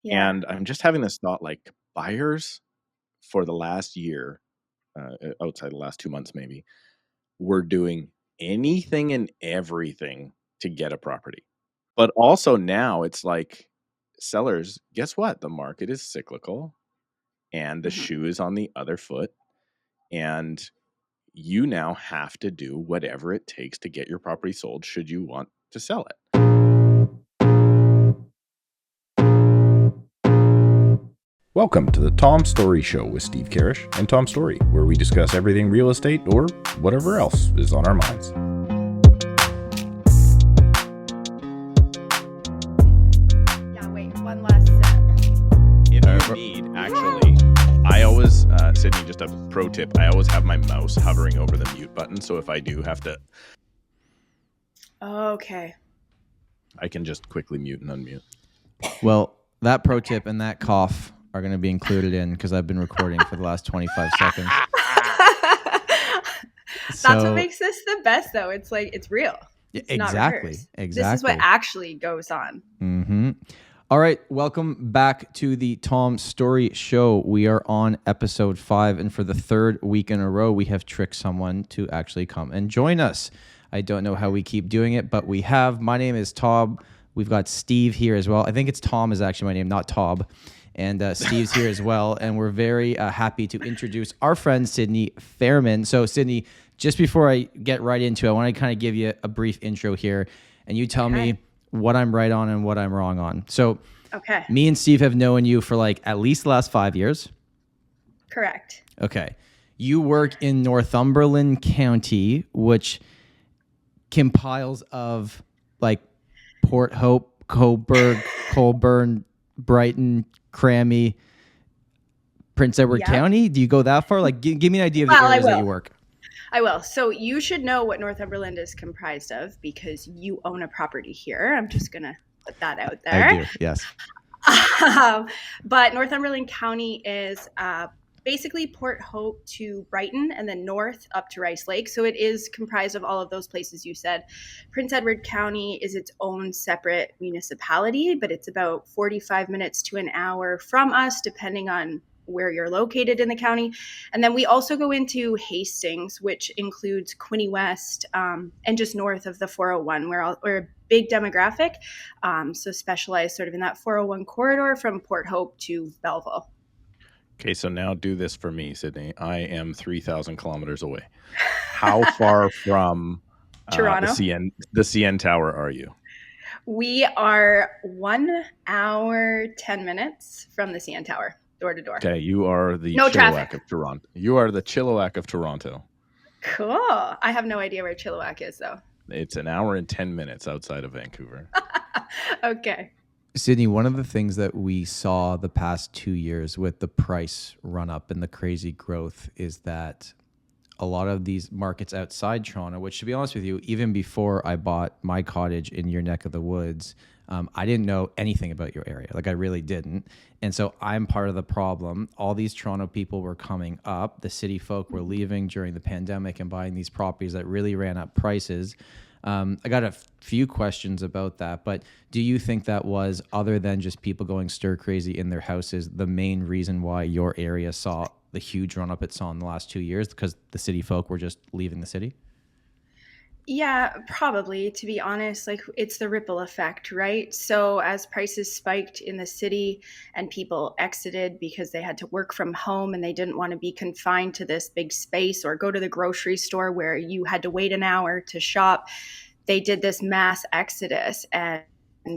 Yeah. And I'm just having this thought, like buyers for the last year, outside the last 2 months maybe, were doing anything and everything to get a property. But also now it's like, sellers, guess what? The market is cyclical and the shoe is on the other foot. And you now have to do whatever it takes to get your property sold should you want to sell it. Welcome to the Tom Storey Show with Steve Karrasch and Tom Storey, where we discuss everything real estate or whatever else is on our minds. Yeah, wait, one last sip. If you need, actually, I always, Sydney, just a pro tip, I always have my mouse hovering over the mute button, so if I do have to... Okay. I can just quickly mute and unmute. Well, that pro tip and that cough are going to be included in because I've been recording for the last 25 seconds. That's what makes this the best, though. It's like, it's real. It's exactly. This is what actually goes on. Mm-hmm. All right. Welcome back to the Tom Storey Show. We are on episode 5, and for the third week in a row, we have tricked someone to actually come and join us. I don't know how we keep doing it, but we have. My name is Tom. We've got Steve here as well. I think it's Tom is actually my name, not Tob. And Steve's here as well. And we're very happy to introduce our friend, Sydney Fairman. So, Sydney, just before I get right into it, I want to kind of give you a brief intro here. And you tell me what I'm right on and what I'm wrong on. So, me and Steve have known you for like at least the last 5 years. Correct. Okay. You work in Northumberland County, which compiles of like Port Hope, Coburg, Colburn, Brighton, Crammy, Prince Edward County. Do you go that far? Like, give me an idea of the areas that you work. I will. So you should know what Northumberland is comprised of because you own a property here. I'm just going to put that out there. I do, yes. But Northumberland County is basically Port Hope to Brighton and then north up to Rice Lake. So it is comprised of all of those places you said. Prince Edward County is its own separate municipality, but it's about 45 minutes to an hour from us, depending on where you're located in the county. And then we also go into Hastings, which includes Quinte West and just north of the 401. We're a big demographic, so specialized sort of in that 401 corridor from Port Hope to Belleville. Okay, so now do this for me, Sydney. I am 3,000 kilometers away. How far from Toronto? The CN Tower are you? We are 1 hour, 10 minutes from the CN Tower, door to door. Okay, you are the Chilliwack of Toronto. You are the Chilliwack of Toronto. Cool. I have no idea where Chilliwack is, though. It's 1 hour and 10 minutes outside of Vancouver. Okay. Sydney, one of the things that we saw the past 2 years with the price run up and the crazy growth is that a lot of these markets outside Toronto, which to be honest with you, even before I bought my cottage in your neck of the woods, I didn't know anything about your area. Like I really didn't. And so I'm part of the problem. All these Toronto people were coming up. The city folk were leaving during the pandemic and buying these properties that really ran up prices. I got a few questions about that, but do you think that was, other than just people going stir crazy in their houses, the main reason why your area saw the huge run up it saw in the last 2 years because the city folk were just leaving the city? Yeah, probably, to be honest. Like, it's the ripple effect, right? So as prices spiked in the city and people exited because they had to work from home and they didn't want to be confined to this big space or go to the grocery store where you had to wait an hour to shop, they did this mass exodus. And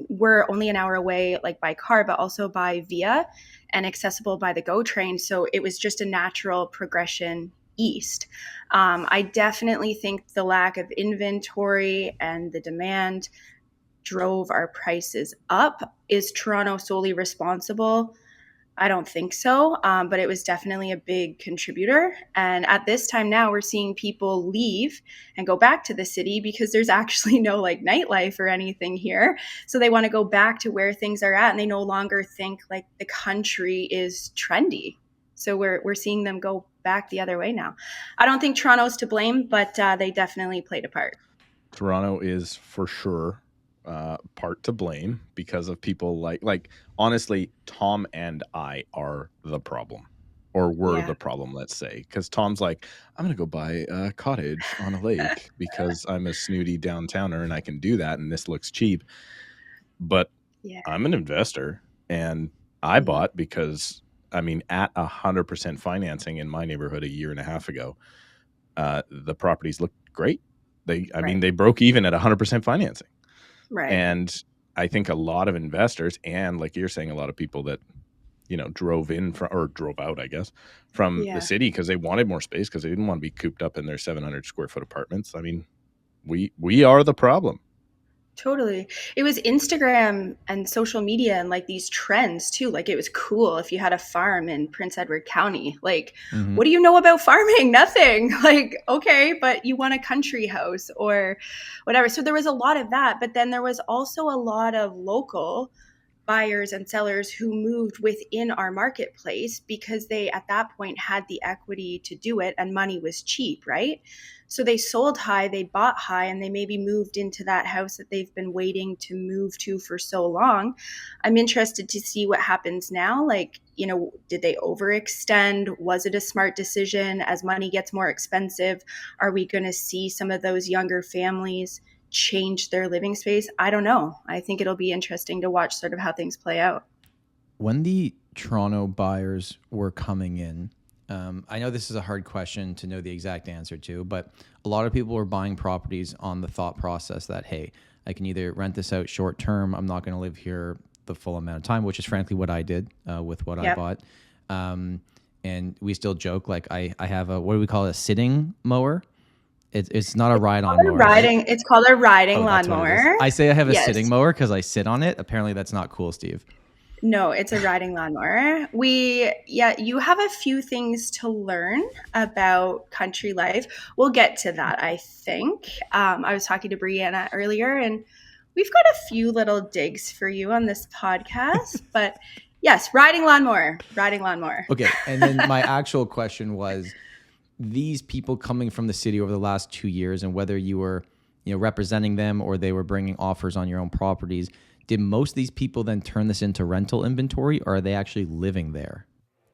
we're only an hour away, like by car, but also by via and accessible by the GO train. So it was just a natural progression east. I definitely think the lack of inventory and the demand drove our prices up. Is Toronto solely responsible? I don't think so, but it was definitely a big contributor. And at this time now, we're seeing people leave and go back to the city because there's actually no like nightlife or anything here. So they want to go back to where things are at, and they no longer think like the country is trendy. So we're seeing them go back the other way now. I don't think Toronto's to blame, but they definitely played a part. Toronto is for sure part to blame because of people like honestly, Tom and I are the problem, or were Yeah. the problem, let's say, because Tom's like, I'm gonna go buy a cottage on a lake because I'm a snooty downtowner and I can do that and this looks cheap. But Yeah. I'm an investor and I Mhm. bought because I mean at 100% financing in my neighborhood a year and a half ago, the properties looked great. Right. They broke even at 100% financing. Right. And I think a lot of investors, and like you're saying, a lot of people that, drove in from, or drove out, I guess, from the Yeah. city because they wanted more space because they didn't want to be cooped up in their 700 square foot apartments. I mean, we are the problem. Totally. It was Instagram and social media and like these trends too. Like it was cool if you had a farm in Prince Edward County. Like, Mm-hmm. what do you know about farming? Nothing. Like, okay, but you want a country house or whatever. So there was a lot of that. But then there was also a lot of local buyers and sellers who moved within our marketplace because they at that point had the equity to do it and money was cheap, right? So they sold high, they bought high, and they maybe moved into that house that they've been waiting to move to for so long. I'm interested to see what happens now. Like, did they overextend? Was it a smart decision? As money gets more expensive, are we going to see some of those younger families change their living space? I don't know. I think it'll be interesting to watch sort of how things play out. When the Toronto buyers were coming in, I know this is a hard question to know the exact answer to, but a lot of people were buying properties on the thought process that, hey, I can either rent this out short term, I'm not going to live here the full amount of time, which is frankly what I did with what I bought. And we still joke, like I have what do we call it, a sitting mower? It's not a ride-on mower, right? It's called a riding That's what it is. lawnmower. I say I have a Yes. sitting mower because I sit on it. Apparently that's not cool, Steve. No, it's a riding lawnmower. You have a few things to learn about country life. We'll get to that, I think. I was talking to Brianna earlier, and we've got a few little digs for you on this podcast. But yes, riding lawnmower. Okay, and then my actual question was, these people coming from the city over the last 2 years, and whether you were, representing them or they were bringing offers on your own properties, did most of these people then turn this into rental inventory, or are they actually living there?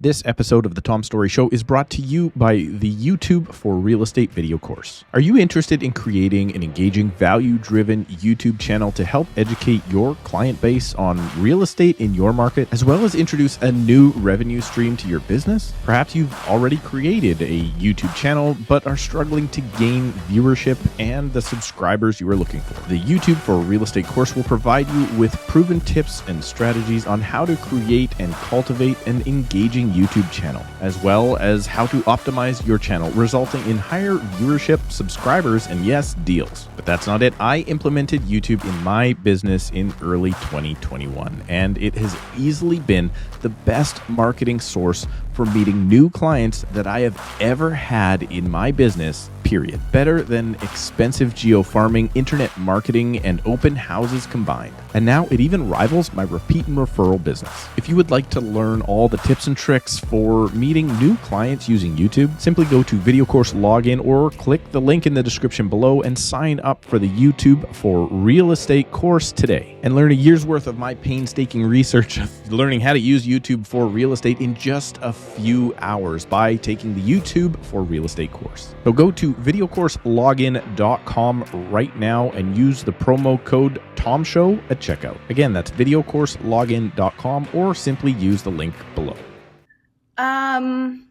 This episode of the Tom Storey Show is brought to you by the YouTube for Real Estate video course. Are you interested in creating an engaging, value-driven YouTube channel to help educate your client base on real estate in your market, as well as introduce a new revenue stream to your business? Perhaps you've already created a YouTube channel, but are struggling to gain viewership and the subscribers you are looking for. The YouTube for Real Estate course will provide you with proven tips and strategies on how to create and cultivate an engaging YouTube channel, as well as how to optimize your channel, resulting in higher viewership, subscribers, and yes, deals. But that's not it. I implemented YouTube in my business in early 2021, and it has easily been the best marketing source for meeting new clients that I have ever had in my business, period. Better than expensive geofarming, internet marketing, and open houses combined. And now it even rivals my repeat and referral business. If you would like to learn all the tips and tricks for meeting new clients using YouTube, simply go to Video Course Login or click the link in the description below and sign up for the YouTube for Real Estate course today. And learn a year's worth of my painstaking research of learning how to use YouTube for real estate in just a few hours by taking the YouTube for Real Estate course. So go to videocourselogin.com right now and use the promo code TOMSHOW at checkout. Again, that's videocourselogin.com, or simply use the link below. I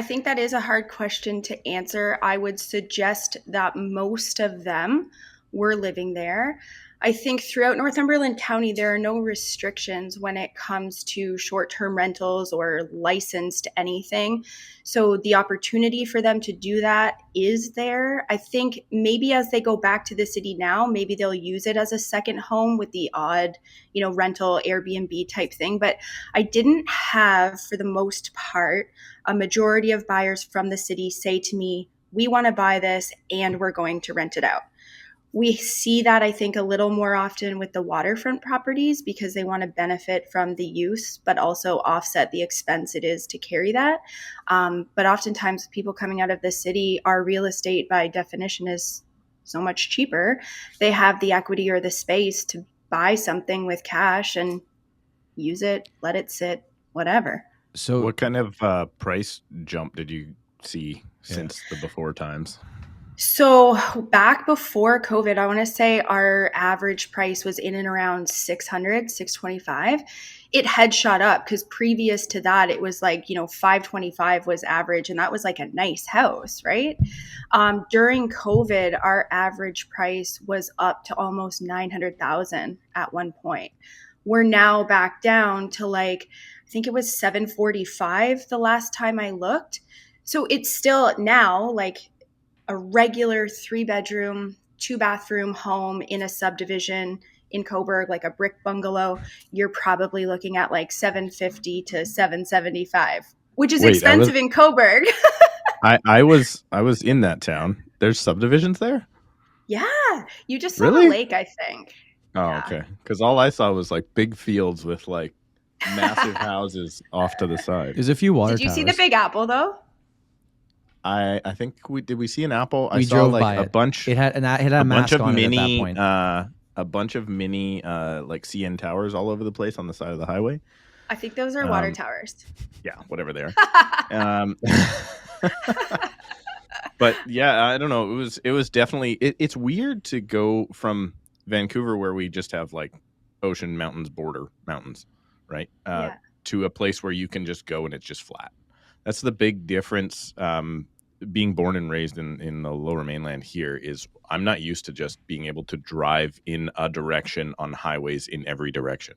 think that is a hard question to answer. I would suggest that most of them were living there. I think throughout Northumberland County, there are no restrictions when it comes to short-term rentals or licensed anything. So the opportunity for them to do that is there. I think maybe as they go back to the city now, maybe they'll use it as a second home with the odd, rental Airbnb type thing. But I didn't have, for the most part, a majority of buyers from the city say to me, we want to buy this and we're going to rent it out. We see that, I think, a little more often with the waterfront properties because they want to benefit from the use, but also offset the expense it is to carry that. But oftentimes people coming out of the city, our real estate by definition is so much cheaper. They have the equity or the space to buy something with cash and use it, let it sit, whatever. So What kind of price jump did you see since the before times? So back before COVID, I want to say our average price was in and around 600, 625. It had shot up because previous to that, it was like, 525 was average, and that was like a nice house, right? During COVID, our average price was up to almost 900,000 at one point. We're now back down to like, I think it was 745 the last time I looked. So it's still now like a regular 3-bedroom, 2-bathroom home in a subdivision in Coburg, like a brick bungalow, you're probably looking at like 750 to 775, which is expensive in Coburg. I was in that town. There's subdivisions there? Yeah. You just saw the lake, I think. Oh, yeah. Okay. Because all I saw was like big fields with like massive houses off to the side. There's a few water towers. Did you see the Big Apple though? I think did we see an apple? We saw drove like by a it. bunch. It had a mask on it at that point. A bunch of mini like CN towers all over the place on the side of the highway. I think those are water towers. Yeah, whatever they are. But yeah, I don't know. It was definitely it's weird to go from Vancouver, where we just have like ocean, mountains, border mountains, right? To a place where you can just go and it's just flat. That's the big difference. Being born and raised in the Lower Mainland here is I'm not used to just being able to drive in a direction on highways in every direction,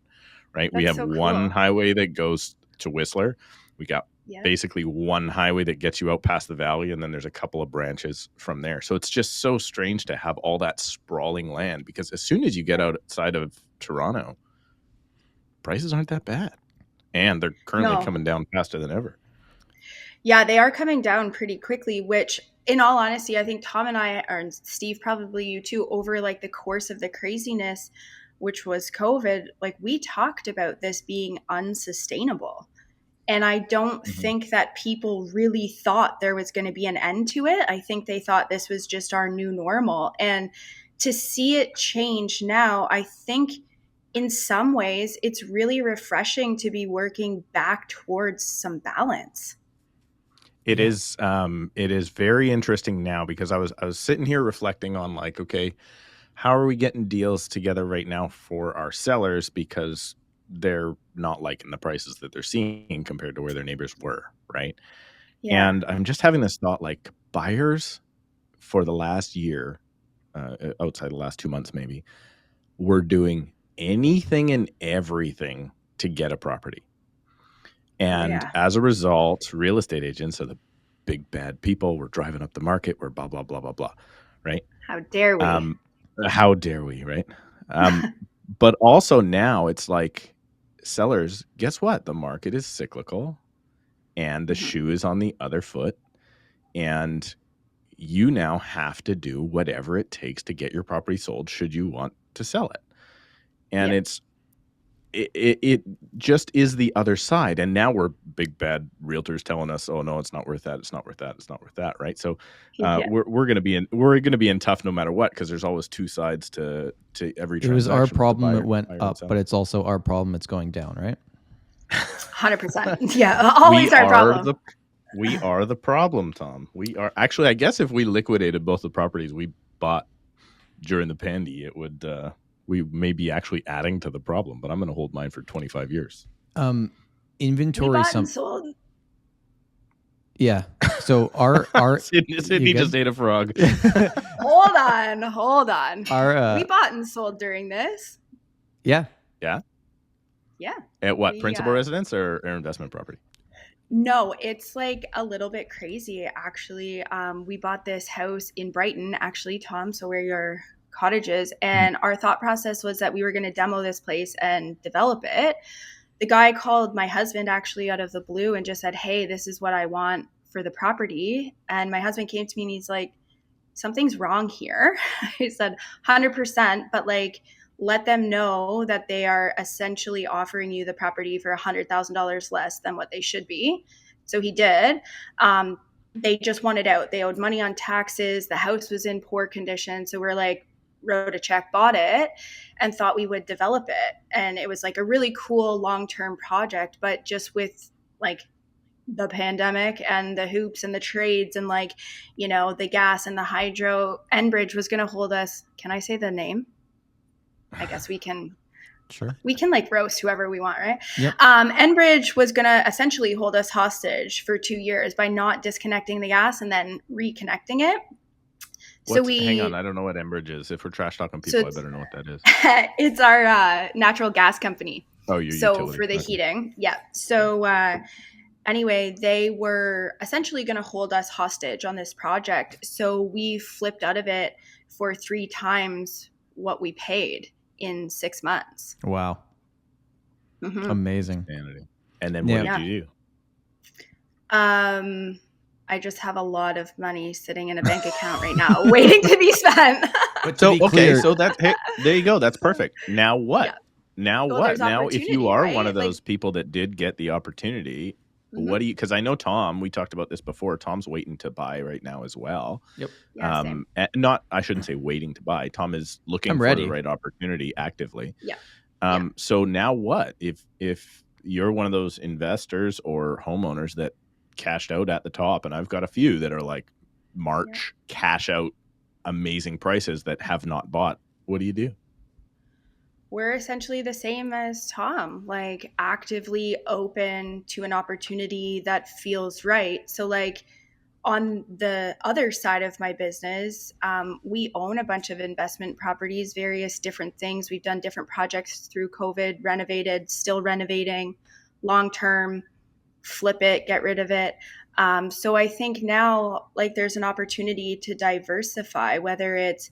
right? We have one highway that goes to Whistler. We got basically one highway that gets you out past the valley, and then there's a couple of branches from there. So it's just so strange to have all that sprawling land, because as soon as you get outside of Toronto, prices aren't that bad. And they're currently coming down faster than ever. Yeah, they are coming down pretty quickly, which in all honesty, I think Tom and I, or Steve, probably you too, over like the course of the craziness, which was COVID, like we talked about this being unsustainable. And I don't think that people really thought there was going to be an end to it. I think they thought this was just our new normal. And to see it change now, I think in some ways it's really refreshing to be working back towards some balance. It is very interesting now, because I was sitting here reflecting on like, okay, how are we getting deals together right now for our sellers, because they're not liking the prices that they're seeing compared to where their neighbors were, right? Yeah. And I'm just having this thought, like buyers for the last year, outside the last 2 months maybe, were doing anything and everything to get a property. And as a result, real estate agents are the big bad people. We're driving up the market. We're blah, blah, blah, blah, blah. Right? How dare we? How dare we, right? But also now it's like, sellers, guess what? The market is cyclical and the shoe is on the other foot. And you now have to do whatever it takes to get your property sold should you want to sell it. And it just is the other side. And now we're big bad realtors telling us, oh no, it's not worth that. It's not worth that. It's not worth that. Right. So we're going to be in tough no matter what, because there's always two sides to every transaction. It was our problem that went up, but it's also our problem it's going down, right? 100%. Yeah. Always our problem. We are the problem, Tom. We are actually, I guess if we liquidated both the properties we bought during the pandy, it would, we may be actually adding to the problem, but I'm going to hold mine for 25 years. Inventory. Sold. Yeah. So our Sydney just ate a frog. Hold on. We bought and sold during this. Yeah. Yeah. Yeah. At what, principal residence or investment property? No, it's like a little bit crazy, actually. We bought this house in Brighton, actually, Tom, so where your Cottage is, and our thought process was that we were going to demo this place and develop it. The guy called my husband actually out of the blue and just said, hey, this is what I want for the property. And my husband came to me and he's like, something's wrong here. I said, 100%, but like, let them know that they are essentially offering you the property for $100,000 less than what they should be. So he did. they just wanted out. They owed money on taxes. The house was in poor condition. So we're like, wrote a check, bought it, and thought we would develop it. And it was like a really cool long-term project, but just with like the pandemic and the hoops and the trades and like, you know, the gas and the hydro, Enbridge was going to hold us. Can I say the name? I guess we can. Sure. We can like roast whoever we want, right? Yep. Enbridge was going to essentially hold us hostage for 2 years by not disconnecting the gas and then reconnecting it. Hang on, I don't know what Enbridge is. If we're trash talking people, I better know what that is. It's our natural gas company. Oh, your so utility. For the heating, yeah. So anyway, they were essentially going to hold us hostage on this project. So we flipped out of it for 3 times what we paid in 6 months. Wow. Mm-hmm. Amazing. And then what did you do? I just have a lot of money sitting in a bank account right now waiting to be spent. So there you go. That's perfect. Now what? Yeah. Now what? Now if you are one of those people that did get the opportunity, what do you, because I know Tom, we talked about this before, Tom's waiting to buy right now as well. Yep. Yeah, I shouldn't say waiting to buy. Tom is looking for the right opportunity actively. Yeah. So now what? If you're one of those investors or homeowners that cashed out at the top, and I've got a few that are like March cash out amazing prices that have not bought, what do you do? We're essentially the same as Tom, like actively open to an opportunity that feels right. So like on the other side of my business, we own a bunch of investment properties, various different things. We've done different projects through COVID, renovated, still renovating, long-term, flip it, get rid of it. So I think now like there's an opportunity to diversify, whether it's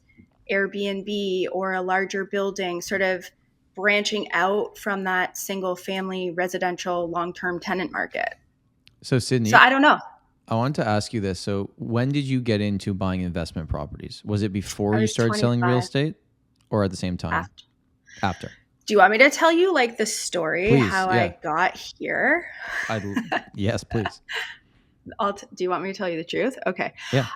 Airbnb or a larger building, sort of branching out from that single family residential long-term tenant market. So Sydney, I don't know. I wanted to ask you this. So when did you get into buying investment properties? Was it before you started 25. selling real estate or at the same time? After. Do you want me to tell you like the story, please, how I got here? Yes, please. Do you want me to tell you the truth? Okay. Yeah.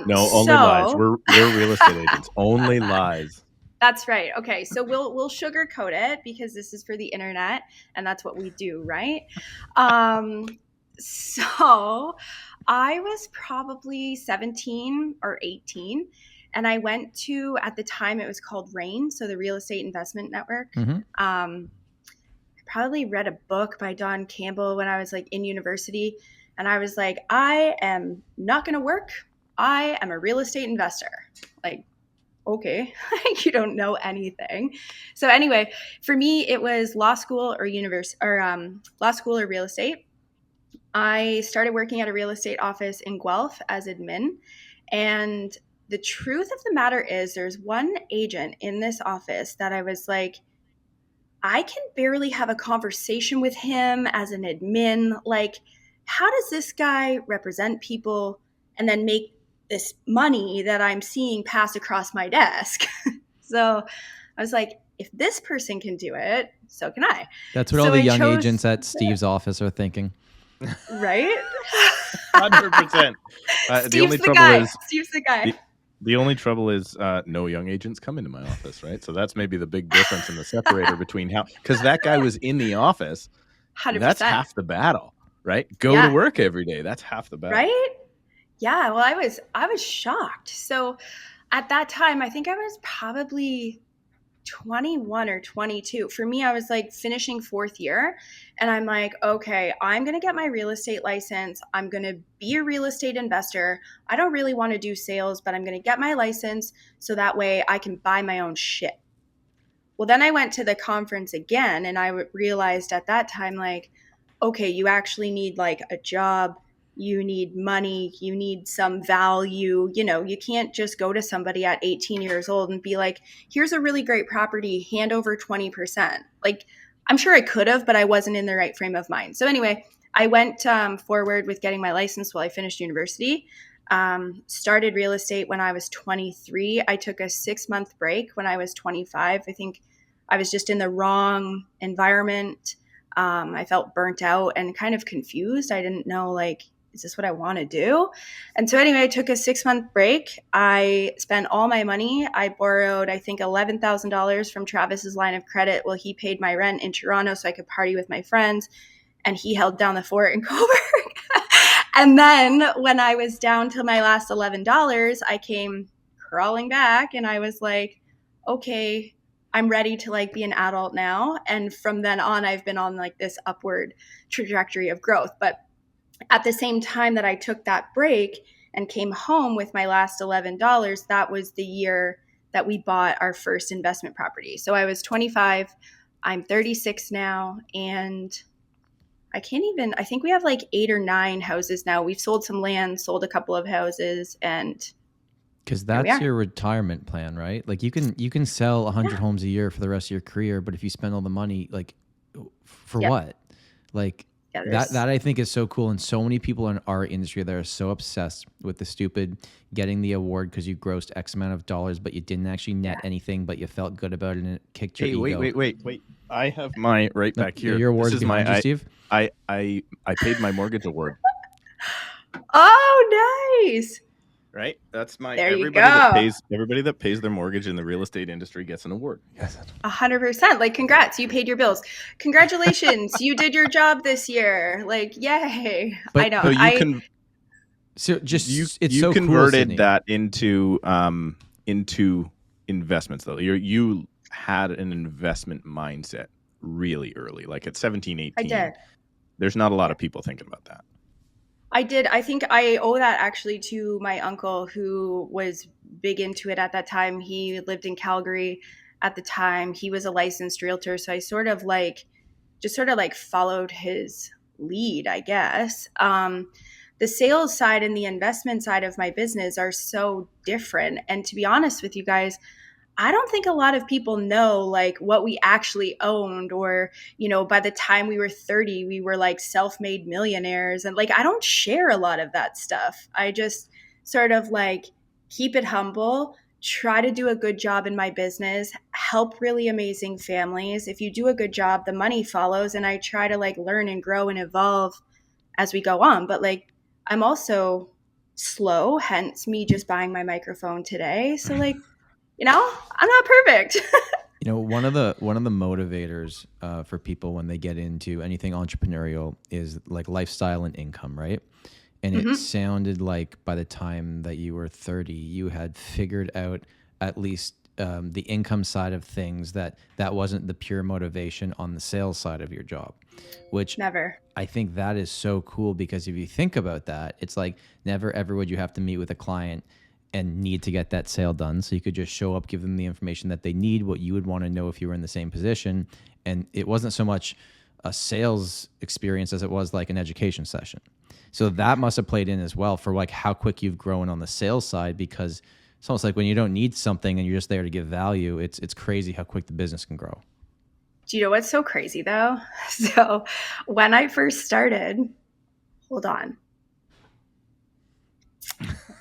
No, only lies. We're real estate agents. Only lies. That's right. Okay. So we'll sugarcoat it because this is for the internet and that's what we do, right? So I was probably 17 or 18 and I went to, at the time it was called ReIn, so the Real Estate Investment Network. Mm-hmm. I probably read a book by Don Campbell when I was like in university. And I was like, I am not going to work. I am a real estate investor. Like, okay, you don't know anything. So anyway, for me, it was law school or law school or real estate. I started working at a real estate office in Guelph as admin. And the truth of the matter is there's one agent in this office that I was like, I can barely have a conversation with him as an admin. Like, how does this guy represent people and then make this money that I'm seeing pass across my desk? So I was like, if this person can do it, so can I. That's what all the young agents at Steve's office are thinking. Right? 100%. Steve's the guy. The only trouble is no young agents come into my office, right? So that's maybe the big difference in the separator between because that guy was in the office. 100%. That's half the battle, right? Go to work every day. That's half the battle. Right? Yeah. Well, I was shocked. So at that time, I think I was probably 21 or 22. For me, I was like finishing 4th year and I'm like, okay, I'm going to get my real estate license. I'm going to be a real estate investor. I don't really want to do sales, but I'm going to get my license so that way I can buy my own shit. Well, then I went to the conference again and I realized at that time, like, okay, you actually need like a job. You need money, you need some value. You know, you can't just go to somebody at 18 years old and be like, here's a really great property, hand over 20%. Like, I'm sure I could have, but I wasn't in the right frame of mind. So anyway, I went forward with getting my license while I finished university. Started real estate when I was 23. I took a 6-month break when I was 25. I think I was just in the wrong environment. I felt burnt out and kind of confused. I didn't know like is this what I want to do? And so anyway, I took a 6-month break. I spent all my money. I borrowed, I think, $11,000 from Travis's line of credit while he paid my rent in Toronto so I could party with my friends. And he held down the fort in Coburg. And then when I was down to my last $11, I came crawling back and I was like, okay, I'm ready to like be an adult now. And from then on, I've been on like this upward trajectory of growth. But at the same time that I took that break and came home with my last $11, that was the year that we bought our first investment property. So I was 25, I'm 36 now, and I think we have like 8 or 9 houses now. We've sold some land, sold a couple of houses, and because that's your retirement plan, right? Like you can sell 100 homes a year for the rest of your career, but if you spend all the money, like for what? Like that I think is so cool. And so many people in our industry that are so obsessed with the stupid getting the award because you grossed X amount of dollars, but you didn't actually net anything, but you felt good about it and it kicked your ego. Wait. I have my back here. Your award is my Steve? I paid my mortgage award. Oh, nice. Right? That's my there everybody that pays their mortgage in the real estate industry gets an award. Yes. 100%. Like, congrats, you paid your bills. Congratulations, you did your job this year. Like, yay. But, I know. You converted that into investments though. You had an investment mindset really early, like at 17, 18. I did. There's not a lot of people thinking about that. I did. I think I owe that actually to my uncle who was big into it at that time. He lived in Calgary at the time. He was a licensed realtor. So I sort of followed his lead, I guess. The sales side and the investment side of my business are so different. And to be honest with you guys, I don't think a lot of people know like what we actually owned, or, you know, by the time we were 30, we were like self-made millionaires. And like, I don't share a lot of that stuff. I just sort of like keep it humble, try to do a good job in my business, help really amazing families. If you do a good job, the money follows. And I try to like learn and grow and evolve as we go on. But like, I'm also slow, hence me just buying my microphone today. So like, you know, I'm not perfect. You know, one of the motivators for people when they get into anything entrepreneurial is like lifestyle and income, right? And it sounded like by the time that you were 30, you had figured out at least the income side of things, that wasn't the pure motivation on the sales side of your job, which never. I think that is so cool, because if you think about that, it's like never ever would you have to meet with a client and need to get that sale done. So you could just show up, give them the information that they need, what you would want to know if you were in the same position. And it wasn't so much a sales experience as it was like an education session. So that must have played in as well for like how quick you've grown on the sales side, because it's almost like when you don't need something and you're just there to give value, it's crazy how quick the business can grow. Do you know what's so crazy though? So when I first started, hold on.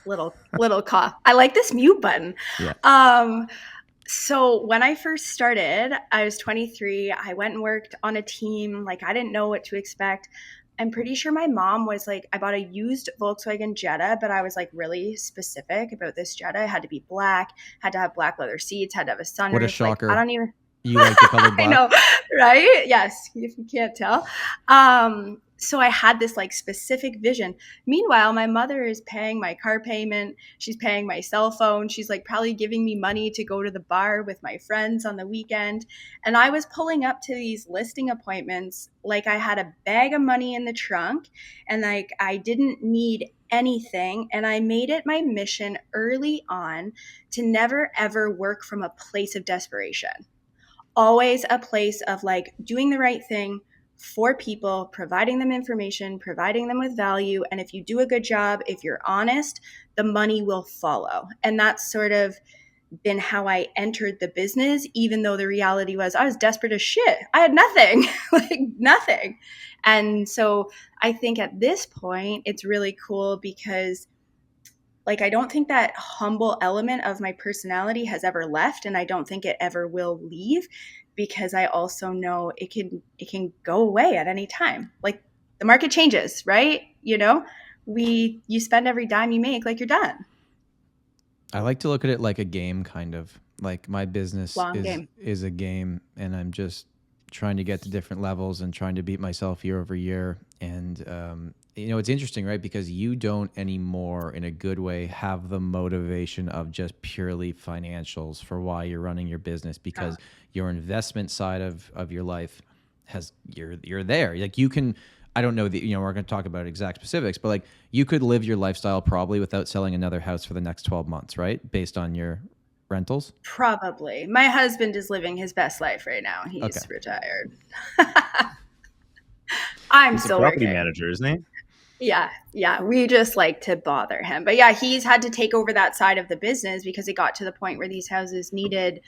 Little cough. I like this mute button. Yeah. So when I first started, I was 23. I went and worked on a team. Like, I didn't know what to expect. I'm pretty sure my mom was like, I bought a used Volkswagen Jetta, but I was like really specific about this Jetta. It had to be black, had to have black leather seats, had to have a sunroof. What a shocker. Like, I don't even... You like the color black? I know, right? Yes, if you can't tell. So I had this like specific vision. Meanwhile, my mother is paying my car payment. She's paying my cell phone. She's like probably giving me money to go to the bar with my friends on the weekend. And I was pulling up to these listing appointments like I had a bag of money in the trunk, and like I didn't need anything. And I made it my mission early on to never ever work from a place of desperation. Always a place of like doing the right thing for people, providing them information, providing them with value. And if you do a good job, if you're honest, the money will follow. And that's sort of been how I entered the business, even though the reality was I was desperate as shit. I had nothing, like nothing. And so I think at this point, it's really cool because like, I don't think that humble element of my personality has ever left, and I don't think it ever will leave, because I also know it can go away at any time. Like, the market changes, right? You know, you spend every dime you make like you're done. I like to look at it like a game, kind of like my business Long game. is a game, and I'm just trying to get to different levels and trying to beat myself year over year. And it's interesting, right? Because you don't anymore, in a good way, have the motivation of just purely financials for why you're running your business, because your investment side of your life you're there. Like you can. I don't know that, we're going to talk about exact specifics, but like you could live your lifestyle probably without selling another house for the next 12 months, right? Based on your rentals. Probably. My husband is living his best life right now. He's retired. He's still a property working. manager, isn't he? Yeah. We just like to bother him. But yeah, he's had to take over that side of the business because it got to the point where these houses needed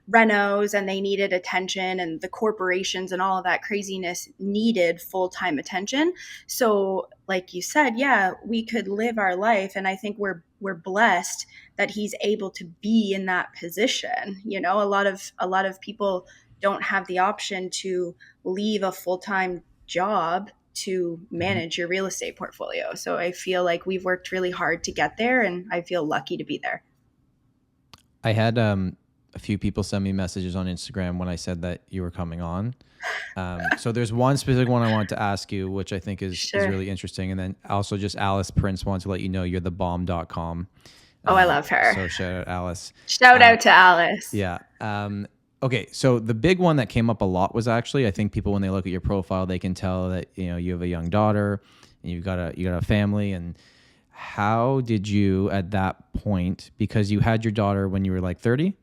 renos and they needed attention, and the corporations and all of that craziness needed full-time attention. So like you said, yeah, we could live our life, and I think we're blessed that he's able to be in that position. A lot of people don't have the option to leave a full-time job to manage your real estate portfolio. So I feel like we've worked really hard to get there, and I feel lucky to be there. I had a few people send me messages on Instagram when I said that you were coming on. So there's one specific one I wanted to ask you, which I think is really interesting. And then also just Alice Prince wants to let you know you're the bomb.com. I love her. So shout out Alice. Shout out to Alice. Yeah. Okay. So the big one that came up a lot was actually, I think people, when they look at your profile, they can tell that, you have a young daughter and you got a family. And how did you at that point, because you had your daughter when you were like 30?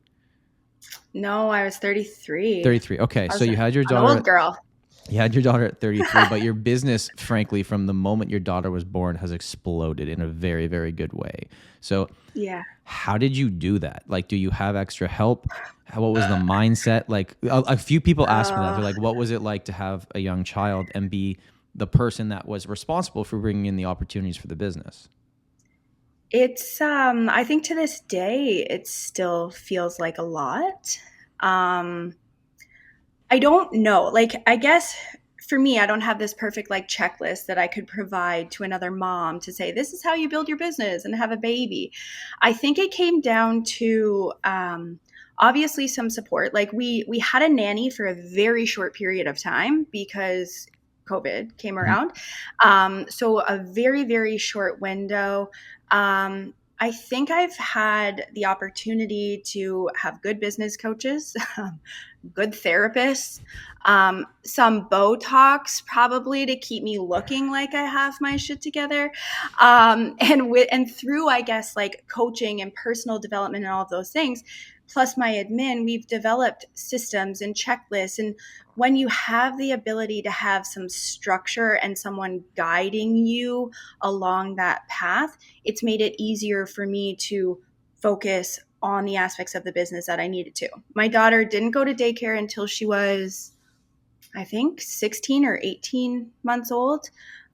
No, I was 33. 33. Okay. So you had your daughter. I'm an old girl. You had your daughter at 33, but your business, frankly, from the moment your daughter was born, has exploded in a very, very good way. So yeah, how did you do that? Like, do you have extra help? What was the mindset? Like a few people asked me that. They're like, what was it like to have a young child and be the person that was responsible for bringing in the opportunities for the business? It's, I think to this day, it still feels like a lot. I don't know. Like, I guess for me, I don't have this perfect like checklist that I could provide to another mom to say, this is how you build your business and have a baby. I think it came down to, obviously some support. Like we had a nanny for a very short period of time because COVID came around. So a very, very short window. I think I've had the opportunity to have good business coaches, good therapists, some Botox probably to keep me looking like I have my shit together. And through, I guess, like coaching and personal development and all of those things, plus my admin, we've developed systems and checklists. And when you have the ability to have some structure and someone guiding you along that path, it's made it easier for me to focus on the aspects of the business that I needed to. My daughter didn't go to daycare until she was, I think, 16 or 18 months old.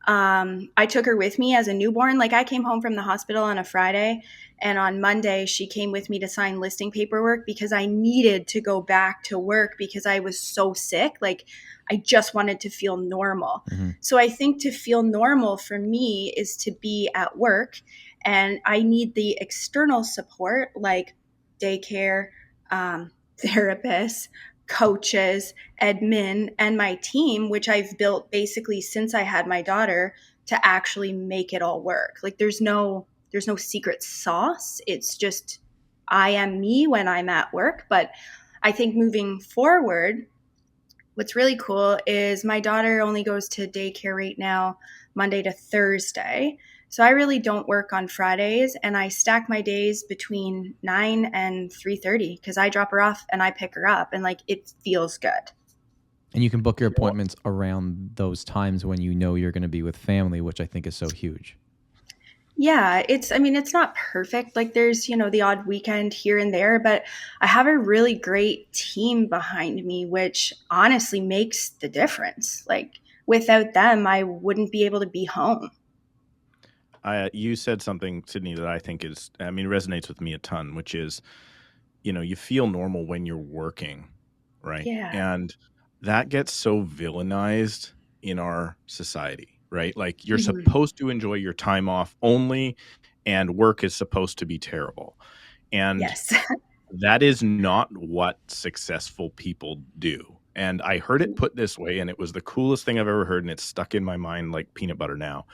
I took her with me as a newborn. Like I came home from the hospital on a Friday, and on Monday she came with me to sign listing paperwork because I needed to go back to work because I was so sick. Like I just wanted to feel normal. So I think to feel normal for me is to be at work, and I need the external support like daycare, therapists, coaches, admin, and my team, which I've built basically since I had my daughter, to actually make it all work. Like there's no secret sauce. It's just I am me when I'm at work. But I think moving forward, what's really cool is my daughter only goes to daycare right now Monday to Thursday. So I really don't work on Fridays, and I stack my days between 9 and 3:30 because I drop her off and I pick her up, and like it feels good. And you can book your appointments around those times when you know you're going to be with family, which I think is so huge. Yeah, it's not perfect. Like there's, the odd weekend here and there, but I have a really great team behind me, which honestly makes the difference. Like without them, I wouldn't be able to be home. You said something, Sydney, that I think resonates with me a ton, which is, you feel normal when you're working, right? Yeah. And that gets so villainized in our society. right? Like you're Mhm. supposed to enjoy your time off only, and work is supposed to be terrible. And Yes. that is not what successful people do. And I heard it put this way, and it was the coolest thing I've ever heard, and it's stuck in my mind like peanut butter now,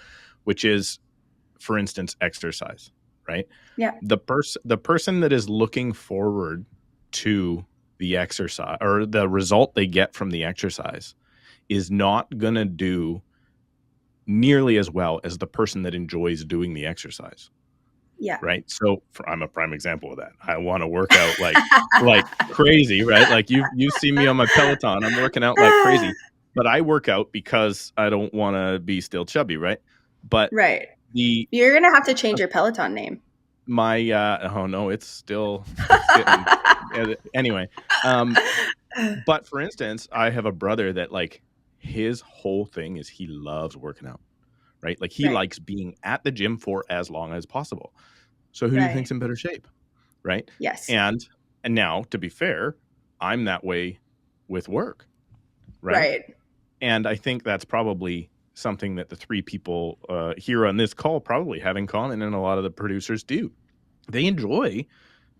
which is, for instance, exercise, right? Yeah. The person that is looking forward to the exercise or the result they get from the exercise is not going to do nearly as well as the person that enjoys doing the exercise. Yeah. Right. So I'm a prime example of that. I want to work out like crazy, right? Like you see me on my Peloton, I'm working out like crazy, but I work out because I don't want to be still chubby, right? But Right. the You're going to have to change your Peloton name. my oh no, it's still sitting anyway. But for instance, I have a brother that like his whole thing is he loves working out, right? Like he Right. likes being at the gym for as long as possible. So who do you think's in better shape, right? Yes. And now, to be fair, I'm that way with work, right? And I think that's probably something that the three people here on this call probably have in common, and a lot of the producers do. They enjoy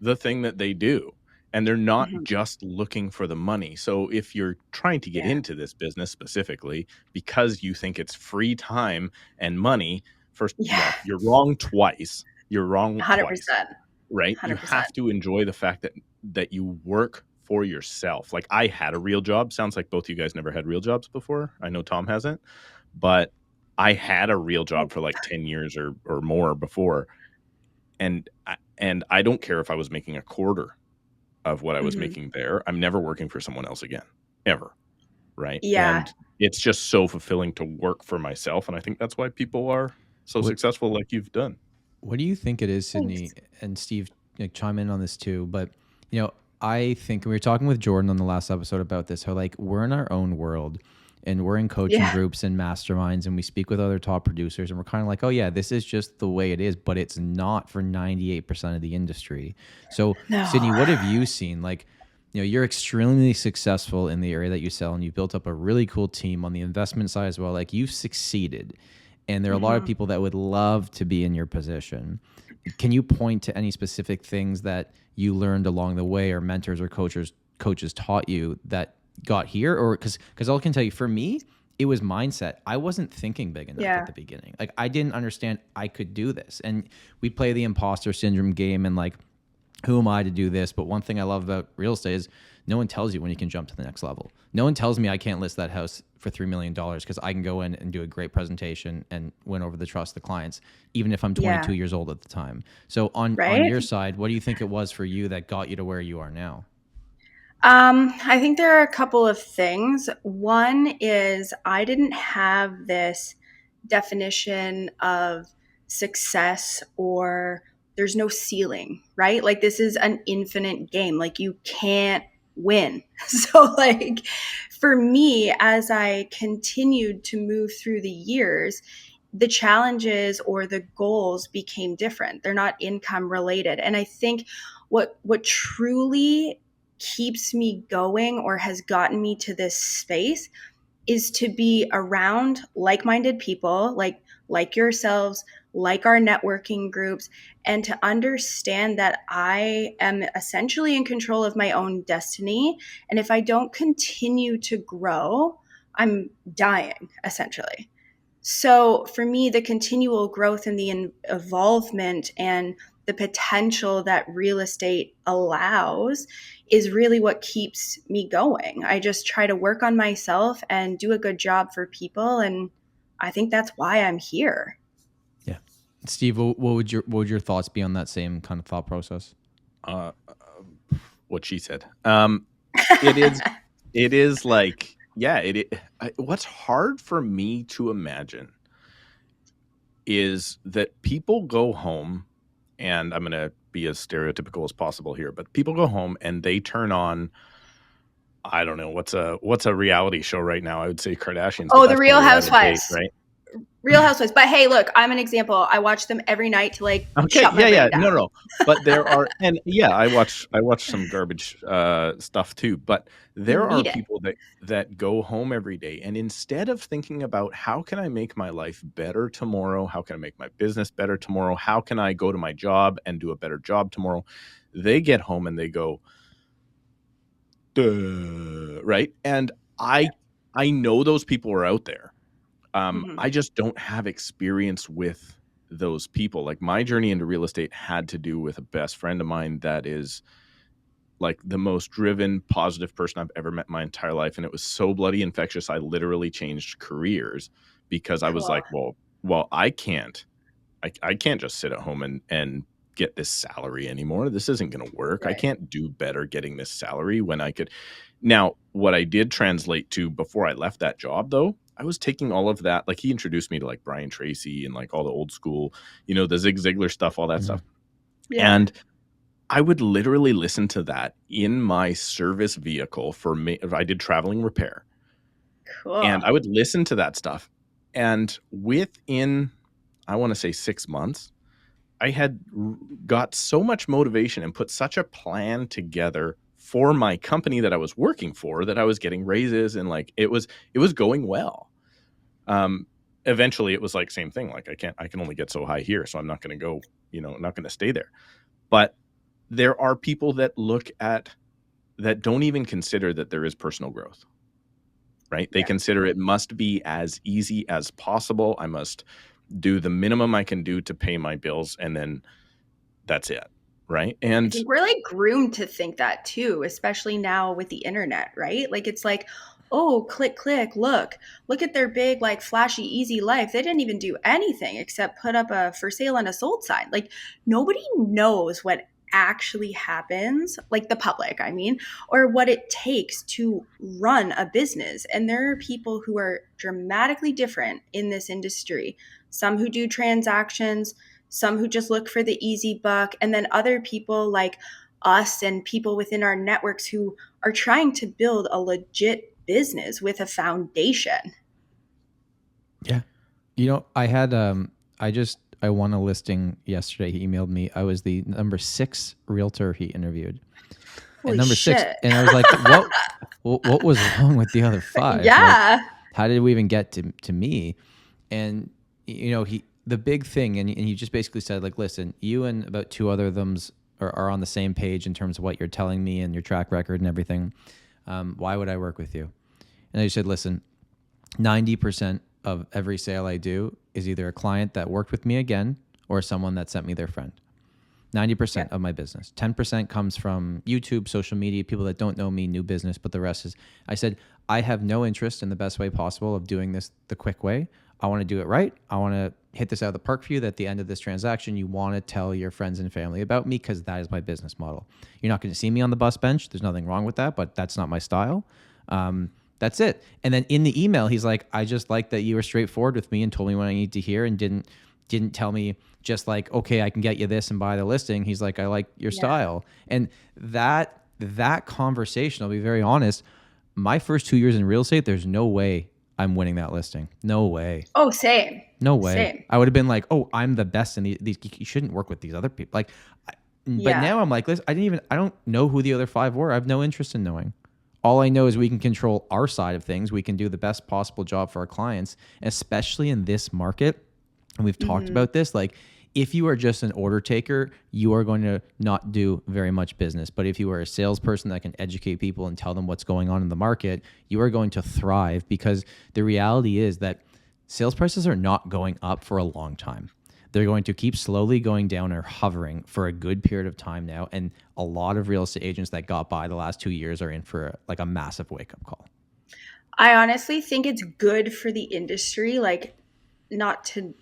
the thing that they do, and they're not just looking for the money. So if you're trying to get into this business specifically because you think it's free time and money, first, well, you're wrong twice. You're wrong 100%. twice, right? 100%. You have to enjoy the fact that you work for yourself. Like I had a real job. Sounds like both you guys never had real jobs before. I know Tom hasn't, but I had a real job for like 10 years or more before. And I don't care if I was making a quarter of what I was making there. I'm never working for someone else again, ever. Right. Yeah. And it's just so fulfilling to work for myself. And I think that's why people are so successful like you've done. What do you think it is, Sydney? And Steve, chime in on this too. But, I think we were talking with Jordan on the last episode about this, how like we're in our own world and we're in coaching groups and masterminds and we speak with other top producers and we're kind of like, oh yeah, this is just the way it is, but it's not for 98% of the industry. So Sydney, what have you seen? Like, you're extremely successful in the area that you sell and you've built up a really cool team on the investment side as well. Like you've succeeded. And there are a lot of people that would love to be in your position. Can you point to any specific things that you learned along the way or mentors or coaches taught you that got here? Or because I can tell you, for me, it was mindset. I wasn't thinking big enough at the beginning. Like I didn't understand I could do this. And we play the imposter syndrome game and like, who am I to do this? But one thing I love about real estate is no one tells you when you can jump to the next level. No one tells me I can't list that house for $3 million because I can go in and do a great presentation and win over the trust of the clients, even if I'm 22 years old at the time. So on your side, what do you think it was for you that got you to where you are now? I think there are a couple of things. One is I didn't have this definition of success or there's no ceiling, right? Like this is an infinite game. Like you can't win. So like for me, as I continued to move through the years, the challenges or the goals became different. They're not income related. And I think what truly keeps me going or has gotten me to this space is to be around like-minded people, like yourselves, like our networking groups, and to understand that I am essentially in control of my own destiny. And if I don't continue to grow, I'm dying, essentially. So for me, the continual growth and the involvement and the potential that real estate allows is really what keeps me going. I just try to work on myself and do a good job for people. And I think that's why I'm here. Yeah. Steve, what would your thoughts be on that same kind of thought process? What she said. It is like, what's hard for me to imagine is that people go home, and I'm going to be as stereotypical as possible here, but people go home and they turn on, I don't know, what's a reality show right now? I would say Kardashians. Oh, the Real Housewives. Right? Real Housewives. But hey, look, I'm an example. I watch them every night to like Okay, shut my yeah, brain down. no. But there are, and yeah, I watch some garbage stuff too. But You there are need it. people that go home every day, and instead of thinking about how can I make my life better tomorrow, how can I make my business better tomorrow, how can I go to my job and do a better job tomorrow, they get home and they go, duh, right? And I know those people are out there. Mhm. I just don't have experience with those people. Like my journey into real estate had to do with a best friend of mine that is like the most driven, positive person I've ever met in my entire life. And it was so bloody infectious. I literally changed careers because I was Cool. like, well, I can't just sit at home and get this salary anymore. This isn't going to work. I Right. can't do better getting this salary when I could. Now, what I did translate to before I left that job, though, I was taking all of that. Like he introduced me to like Brian Tracy and like all the old school, the Zig Ziglar stuff, all that stuff. Yeah. And I would literally listen to that in my service vehicle for me. If I did traveling repair, Cool. and I would listen to that stuff. And within, I want to say 6 months, I had got so much motivation and put such a plan together for my company that I was working for that I was getting raises and like it was going well. Eventually it was like same thing. Like I can only get so high here, so I'm not going to go, not going to stay there. But there are people that don't even consider that there is personal growth, right? They consider it must be as easy as possible. I must do the minimum I can do to pay my bills, and then that's it, right? I And think we're like groomed to think that too, especially now with the internet, right? Like it's like, oh, click, click, look at their big, like flashy, easy life. They didn't even do anything except put up a for sale and a sold sign. Like nobody knows what actually happens, like the public, I mean, or what it takes to run a business. And there are people who are dramatically different in this industry. Some who do transactions, some who just look for the easy buck, and then other people like us and people within our networks who are trying to build a legit business with a foundation. Yeah. I won a listing yesterday. He emailed me. I was the number 6 realtor he interviewed. Holy and number shit. 6. And I was like, what was wrong with the other 5? Yeah. Like, how did we even get to me? And the big thing, and he just basically said, like, listen, you and about 2 other of them are on the same page in terms of what you're telling me and your track record and everything. Why would I work with you? And I said, listen, 90% of every sale I do is either a client that worked with me again or someone that sent me their friend. 90% of my business. 10% comes from YouTube, social media, people that don't know me, new business, but the rest is, I said, I have no interest in the best way possible of doing this the quick way. I want to do it right. I want to hit this out of the park for you, that at the end of this transaction, you want to tell your friends and family about me because that is my business model. You're not going to see me on the bus bench. There's nothing wrong with that, but that's not my style. That's it. And then in the email, he's like, I just like that you were straightforward with me and told me what I need to hear and didn't tell me just like, okay, I can get you this and buy the listing. He's like, I like your style. And that conversation, I'll be very honest, my first 2 years in real estate, there's no way I'm winning that listing. No way. Oh, same. No way. Same. I would have been like, oh, I'm the best in these. You shouldn't work with these other people. Like, but now I'm like, listen, I don't know who the other 5 were. I have no interest in knowing. All I know is we can control our side of things. We can do the best possible job for our clients, especially in this market. And we've talked about this. Like, if you are just an order taker, you are going to not do very much business. But if you are a salesperson that can educate people and tell them what's going on in the market, you are going to thrive, because the reality is that sales prices are not going up for a long time. They're going to keep slowly going down or hovering for a good period of time now. And a lot of real estate agents that got by the last 2 years are in for like a massive wake-up call. I honestly think it's good for the industry, like, not to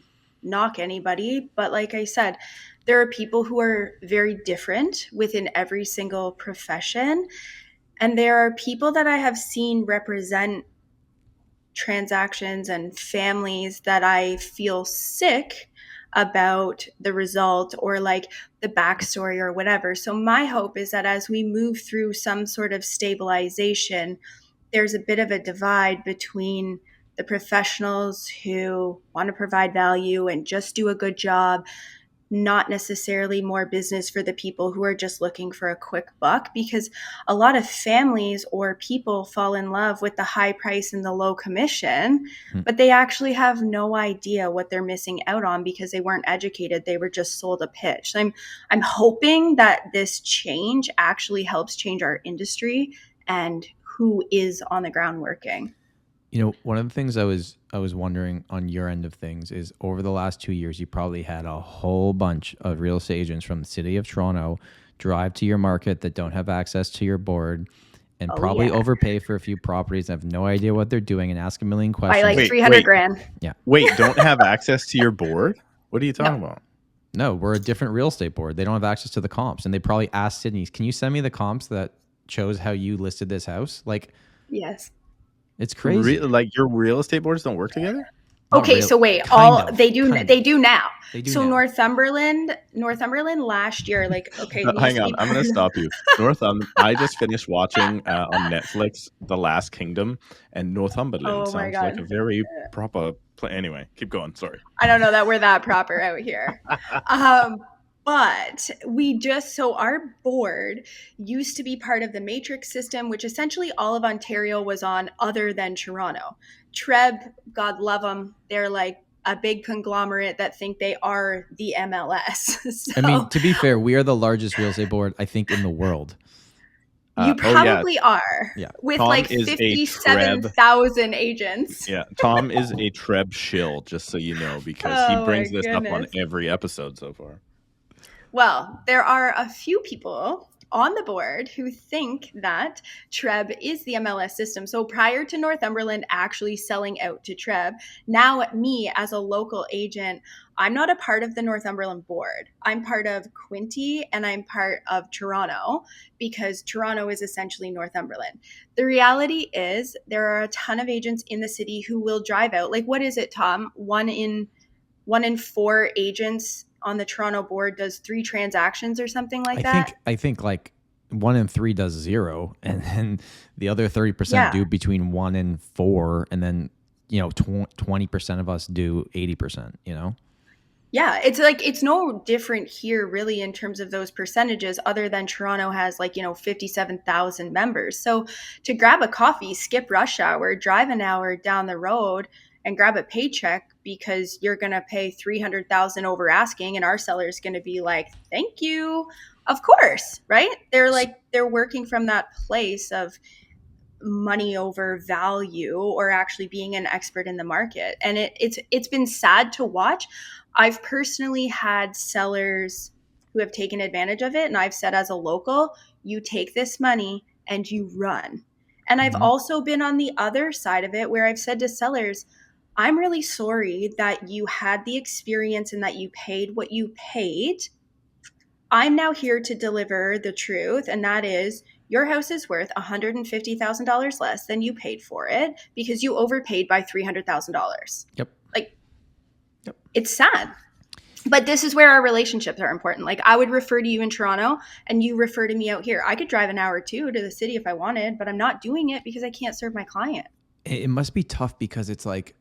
knock anybody, but like I said, there are people who are very different within every single profession. And there are people that I have seen represent transactions and families that I feel sick about the result or like the backstory or whatever. So my hope is that as we move through some sort of stabilization, there's a bit of a divide between the professionals who want to provide value and just do a good job, not necessarily more business for the people who are just looking for a quick buck, because a lot of families or people fall in love with the high price and the low commission, but they actually have no idea what they're missing out on because they weren't educated. They were just sold a pitch. I'm hoping that this change actually helps change our industry and who is on the ground working. You know, one of the things I was wondering on your end of things is over the last 2 years, you probably had a whole bunch of real estate agents from the city of Toronto drive to your market that don't have access to your board and probably overpay for a few properties and have no idea what they're doing and ask a million questions. By like 300 grand. Yeah. Wait, don't have access to your board? What are you talking about? No, we're a different real estate board. They don't have access to the comps. And they probably asked Sydney, can you send me the comps that shows how you listed this house? Like, yes. It's crazy. Like your real estate boards don't work together? Okay, so wait, they do now. They do now. Northumberland last year, like, okay. Hang on, I'm going to stop you. I just finished watching on Netflix The Last Kingdom, and Northumberland sounds like a very proper anyway, keep going. Sorry. I don't know that we're that proper out here. But our board used to be part of the matrix system, which essentially all of Ontario was on other than Toronto. TREB, God love them. They're like a big conglomerate that think they are the MLS. So, I mean, to be fair, we are the largest real estate board, I think, in the world. You probably are. Yeah. With Tom like 57,000 agents. Yeah. Tom is a TREB shill, just so you know, because he brings this up on every episode so far. Well, there are a few people on the board who think that TREB is the MLS system. So prior to Northumberland actually selling out to TREB, now me as a local agent, I'm not a part of the Northumberland board. I'm part of Quinte and I'm part of Toronto because Toronto is essentially Northumberland. The reality is there are a ton of agents in the city who will drive out. Like, what is it, Tom? One in 4 agents on the Toronto board does 3 transactions or something like that. I think like 1 in 3 does 0, and then the other 30% do between 1 and 4, and then 20% of us do 80%. Yeah, it's like it's no different here really in terms of those percentages, other than Toronto has 57,000 members. So to grab a coffee, skip rush hour, drive an hour down the road, and grab a paycheck because you're going to pay $300,000 over asking, and our seller is going to be like, thank you. Of course, right? They're working from that place of money over value or actually being an expert in the market. And it's been sad to watch. I've personally had sellers who have taken advantage of it. And I've said, as a local, you take this money and you run. And I've also been on the other side of it where I've said to sellers, I'm really sorry that you had the experience and that you paid what you paid. I'm now here to deliver the truth, and that is your house is worth $150,000 less than you paid for it because you overpaid by $300,000. Yep. It's sad. But this is where our relationships are important. Like, I would refer to you in Toronto and you refer to me out here. I could drive an hour or 2 to the city if I wanted, but I'm not doing it because I can't serve my client. It must be tough because it's like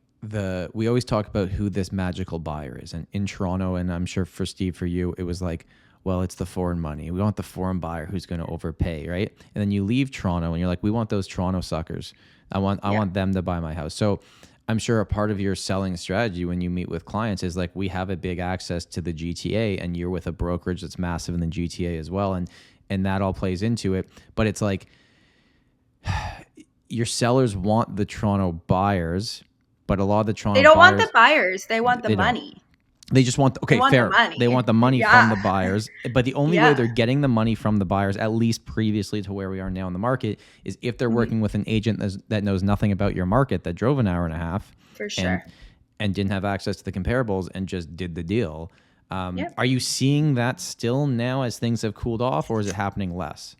we always talk about who this magical buyer is. And in Toronto, and I'm sure for Steve, for you, it was like, well, it's the foreign money. We want the foreign buyer who's going to overpay, right? And then you leave Toronto and you're like, we want those Toronto suckers. I want them to buy my house. So I'm sure a part of your selling strategy when you meet with clients is like, we have a big access to the GTA and you're with a brokerage that's massive in the GTA as well. And that all plays into it. But it's like your sellers want the Toronto buyers, but a lot of the Toronto They don't buyers, want the buyers. They want the money. They just want, fair. They want the money from the buyers. But the only way they're getting the money from the buyers, at least previously to where we are now in the market, is if they're working with an agent that knows nothing about your market, that drove an hour and a half. For sure. And didn't have access to the comparables and just did the deal. Are you seeing that still now as things have cooled off, or is it happening less?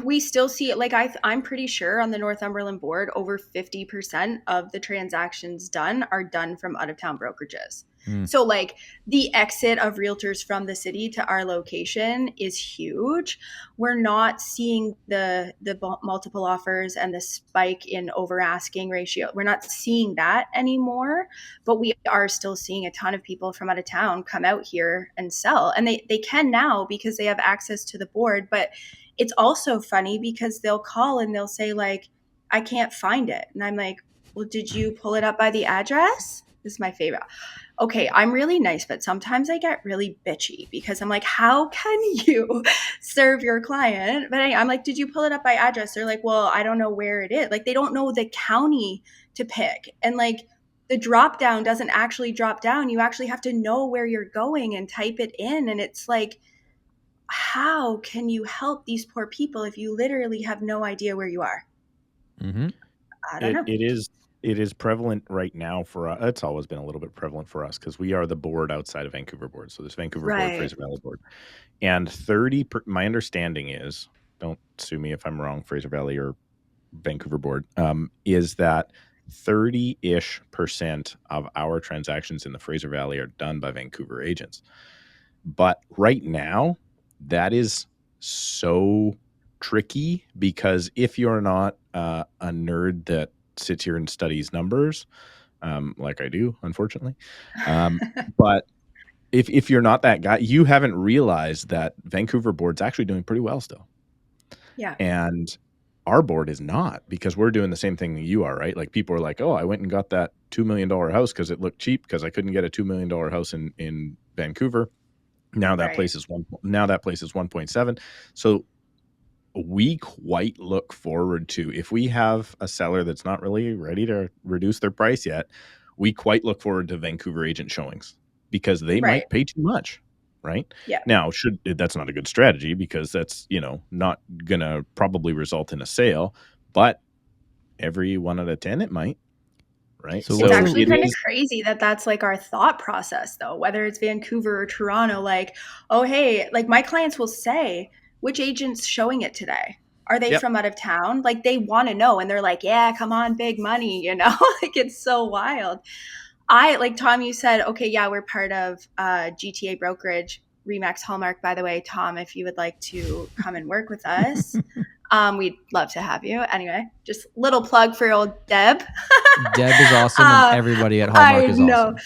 We still see it. Like I'm pretty sure on the Northumberland board, over 50% of the transactions done are done from out of town brokerages. So like the exit of realtors from the city to our location is huge. We're not seeing the multiple offers and the spike in over asking ratio. We're not seeing that anymore, but we are still seeing a ton of people from out of town come out here and sell. And they can now because they have access to the board. But it's also funny because they'll call and they'll say like, I can't find it. And I'm like, well, did you pull it up by the address? This is my favorite. Okay, I'm really nice, but sometimes I get really bitchy because I'm like, how can you serve your client? But I'm like, did you pull it up by address? They're like, well, I don't know where it is. Like they don't know the county to pick. And like the drop down doesn't actually drop down. You actually have to know where you're going and type it in. And it's like, how can you help these poor people if you literally have no idea where you are? I don't know. It is prevalent right now for us. It's always been a little bit prevalent for us because we are the board outside of Vancouver board. So there's Vancouver board, Fraser Valley board. And my understanding is, don't sue me if I'm wrong, Fraser Valley or Vancouver board, is that 30-ish% of our transactions in the Fraser Valley are done by Vancouver agents. But right now, that is so tricky because if you're not a nerd that sits here and studies numbers, like I do, unfortunately, but if you're not that guy, you haven't realized that Vancouver board's actually doing pretty well still. Yeah. And our board is not, because we're doing the same thing that you are, right? Like people are like, oh, I went and got that $2 million house because it looked cheap because I couldn't get a $2 million house in Vancouver. Now that place is 1.7. So we quite look forward to, if we have a seller that's not really ready to reduce their price yet, we quite look forward to Vancouver agent showings because they might pay too much, right? Yeah. Now, that's not a good strategy because that's, not going to probably result in a sale, but every 1 out of 10 it might. Right. So it's actually kind of crazy that that's like our thought process, though, whether it's Vancouver or Toronto, like, oh, hey, like my clients will say, which agent's showing it today? Are they from out of town? Like they want to know. And they're like, yeah, come on, big money, like it's so wild. Like Tom, you said, okay, yeah, we're part of GTA Brokerage, ReMax Hallmark, by the way. Tom, if you would like to come and work with us. We'd love to have you. Anyway, just little plug for old Deb. Deb is awesome, and everybody at Hallmark is awesome.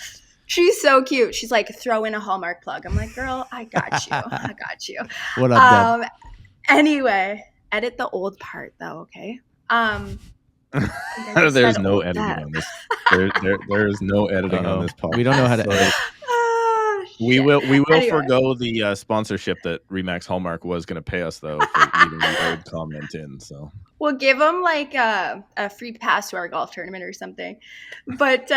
She's so cute. She's like, throw in a Hallmark plug. I'm like, girl, I got you. I got you. What up, Deb? Anyway, edit the old part though, okay? There's no editing on this. There is no editing on this podcast. We don't know how to edit. We will forgo the sponsorship that ReMax Hallmark was going to pay us though for leaving the old comment in. So we'll give them like a free pass to our golf tournament or something. But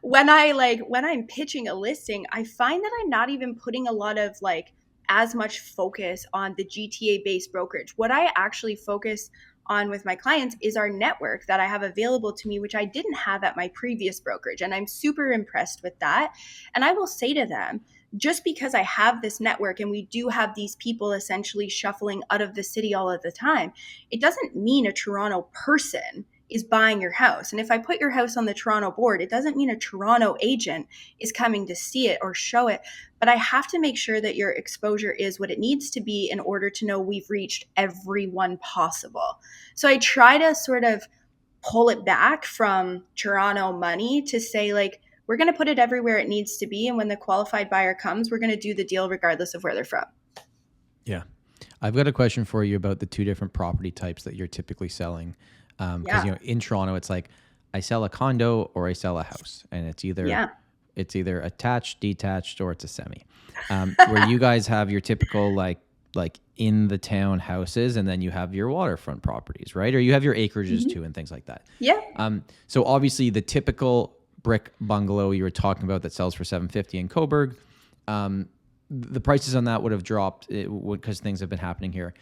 when I'm pitching a listing, I find that I'm not even putting a lot of like as much focus on the GTA based brokerage. What I actually focus on with my clients is our network that I have available to me, which I didn't have at my previous brokerage. And I'm super impressed with that. And I will say to them, just because I have this network and we do have these people essentially shuffling out of the city all of the time, it doesn't mean a Toronto person is buying your house. And if I put your house on the Toronto board, it doesn't mean a Toronto agent is coming to see it or show it. But I have to make sure that your exposure is what it needs to be in order to know we've reached everyone possible. So I try to sort of pull it back from Toronto money to say, like, we're going to put it everywhere it needs to be. And when the qualified buyer comes, we're going to do the deal regardless of where they're from. Yeah. I've got a question for you about the two different property types that you're typically selling. Because in Toronto, it's like I sell a condo or I sell a house, and it's either attached, detached, or it's a semi. Where you guys have your typical like in the town houses, and then you have your waterfront properties, right? Or you have your acreages too, and things like that. Yeah. So obviously the typical brick bungalow you were talking about that sells for $750 in Coburg, the prices on that would have dropped because things have been happening here.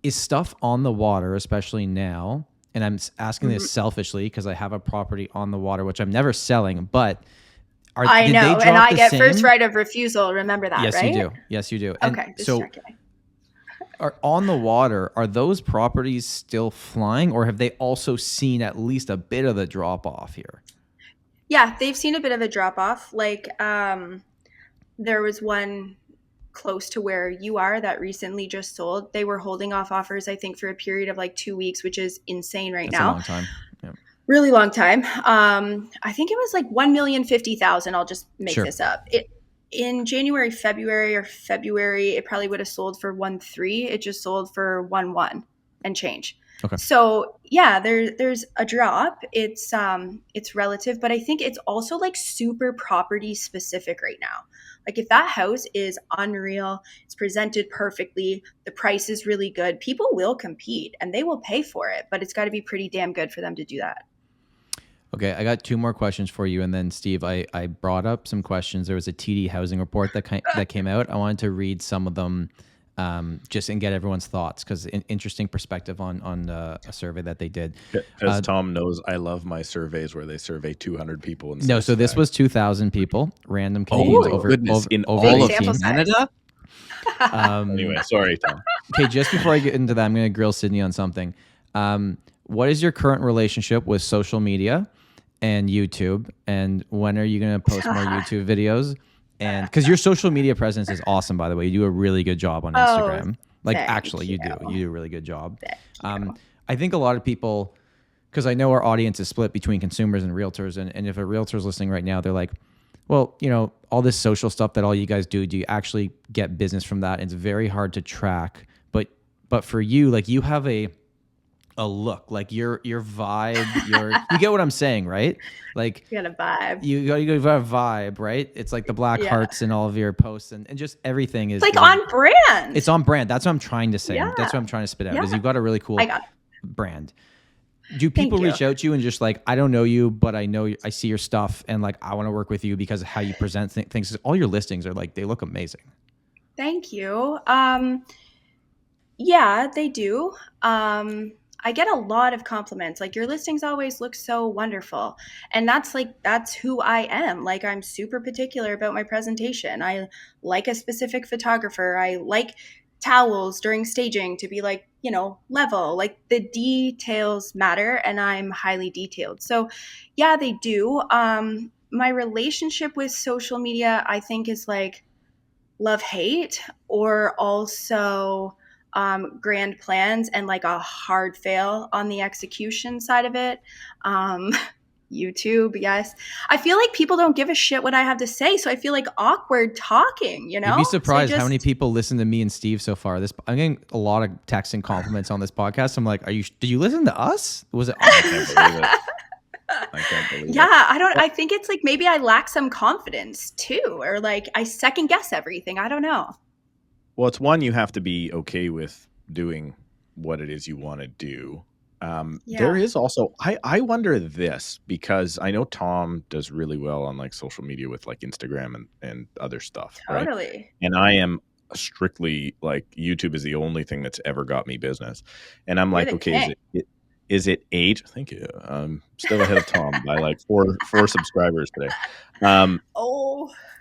Is stuff on the water, especially now? And I'm asking this selfishly because I have a property on the water, which I'm never selling, but I know, and I get first right of refusal. Remember that, yes, right? You do. Yes, you do. Okay, and so are on the water, are those properties still flying, or have they also seen at least a bit of the drop off here? Yeah, they've seen a bit of a drop off. Like there was one close to where you are that recently just sold. They were holding off offers, I think, for a period of like 2 weeks, which is insane right That's now. a long time. Yeah. Really long time. I think it was like 1,050,000. I'll just make this up. In January, February, it probably would have sold for 1.3. It just sold for 1.1 and change. Okay. So yeah, there's a drop. It's relative, but I think it's also like super property specific right now. Like if that house is unreal, it's presented perfectly, the price is really good, people will compete and they will pay for it, but it's got to be pretty damn good for them to do that. Okay, I got 2 more questions for you, and then Steve, I brought up some questions. There was a TD housing report that came out. I wanted to read some of them just and get everyone's thoughts, because an interesting perspective on a survey that they did. As Tom knows, I love my surveys where they survey 200 people. No, so this was 2,000 people, random Canadians over all of Canada. Anyway, sorry, Tom. Okay, just before I get into that, I'm going to grill Sydney on something. What is your current relationship with social media and YouTube, and when are you going to post more YouTube videos? And because your social media presence is awesome, by the way, you do a really good job on Instagram. Like actually, you do a really good job. I think a lot of people, because I know our audience is split between consumers and realtors, and if a realtor's listening right now, they're like, well, you know, all this social stuff that all you guys do you actually get business from that? It's very hard to track. But for you, like, you have a look, like your vibe, you get what I'm saying, right? Like you got a vibe. You got a vibe, right? It's like the black hearts in all of your posts, and just everything is like on brand. It's on brand. That's what I'm trying to say. Yeah. That's what I'm trying to spit out. Is you've got a really cool brand. Do people reach out to you and just like, I don't know you, but I know I see your stuff, and like I want to work with you because of how you present things? All your listings are like, they look amazing. Thank you. Yeah, they do. I get a lot of compliments. Like, your listings always look so wonderful. And that's who I am. Like, I'm super particular about my presentation. I like a specific photographer. I like towels during staging to be like, you know, level. Like, the details matter, and I'm highly detailed. So yeah, they do. My relationship with social media, I think, is like love-hate, or also grand plans and like a hard fail on the execution side of it. YouTube, yes. I feel like people don't give a shit what I have to say, so I feel like awkward talking, you know? You'd be surprised how many people listen to me and Steve so far. I'm getting a lot of texts and compliments on this podcast. I'm like, did you listen to us? Was it? I can't believe it. I can't believe it. I think it's like maybe I lack some confidence too, or like I second guess everything. I don't know. Well, it's one, you have to be okay with doing what it is you want to do. There is also, I wonder this, because I know Tom does really well on like social media with like Instagram and other stuff. Totally. Right? And I am strictly like, YouTube is the only thing that's ever got me business. And I'm like, okay, is it 8? Thank you. Still ahead of Tom by like four subscribers today.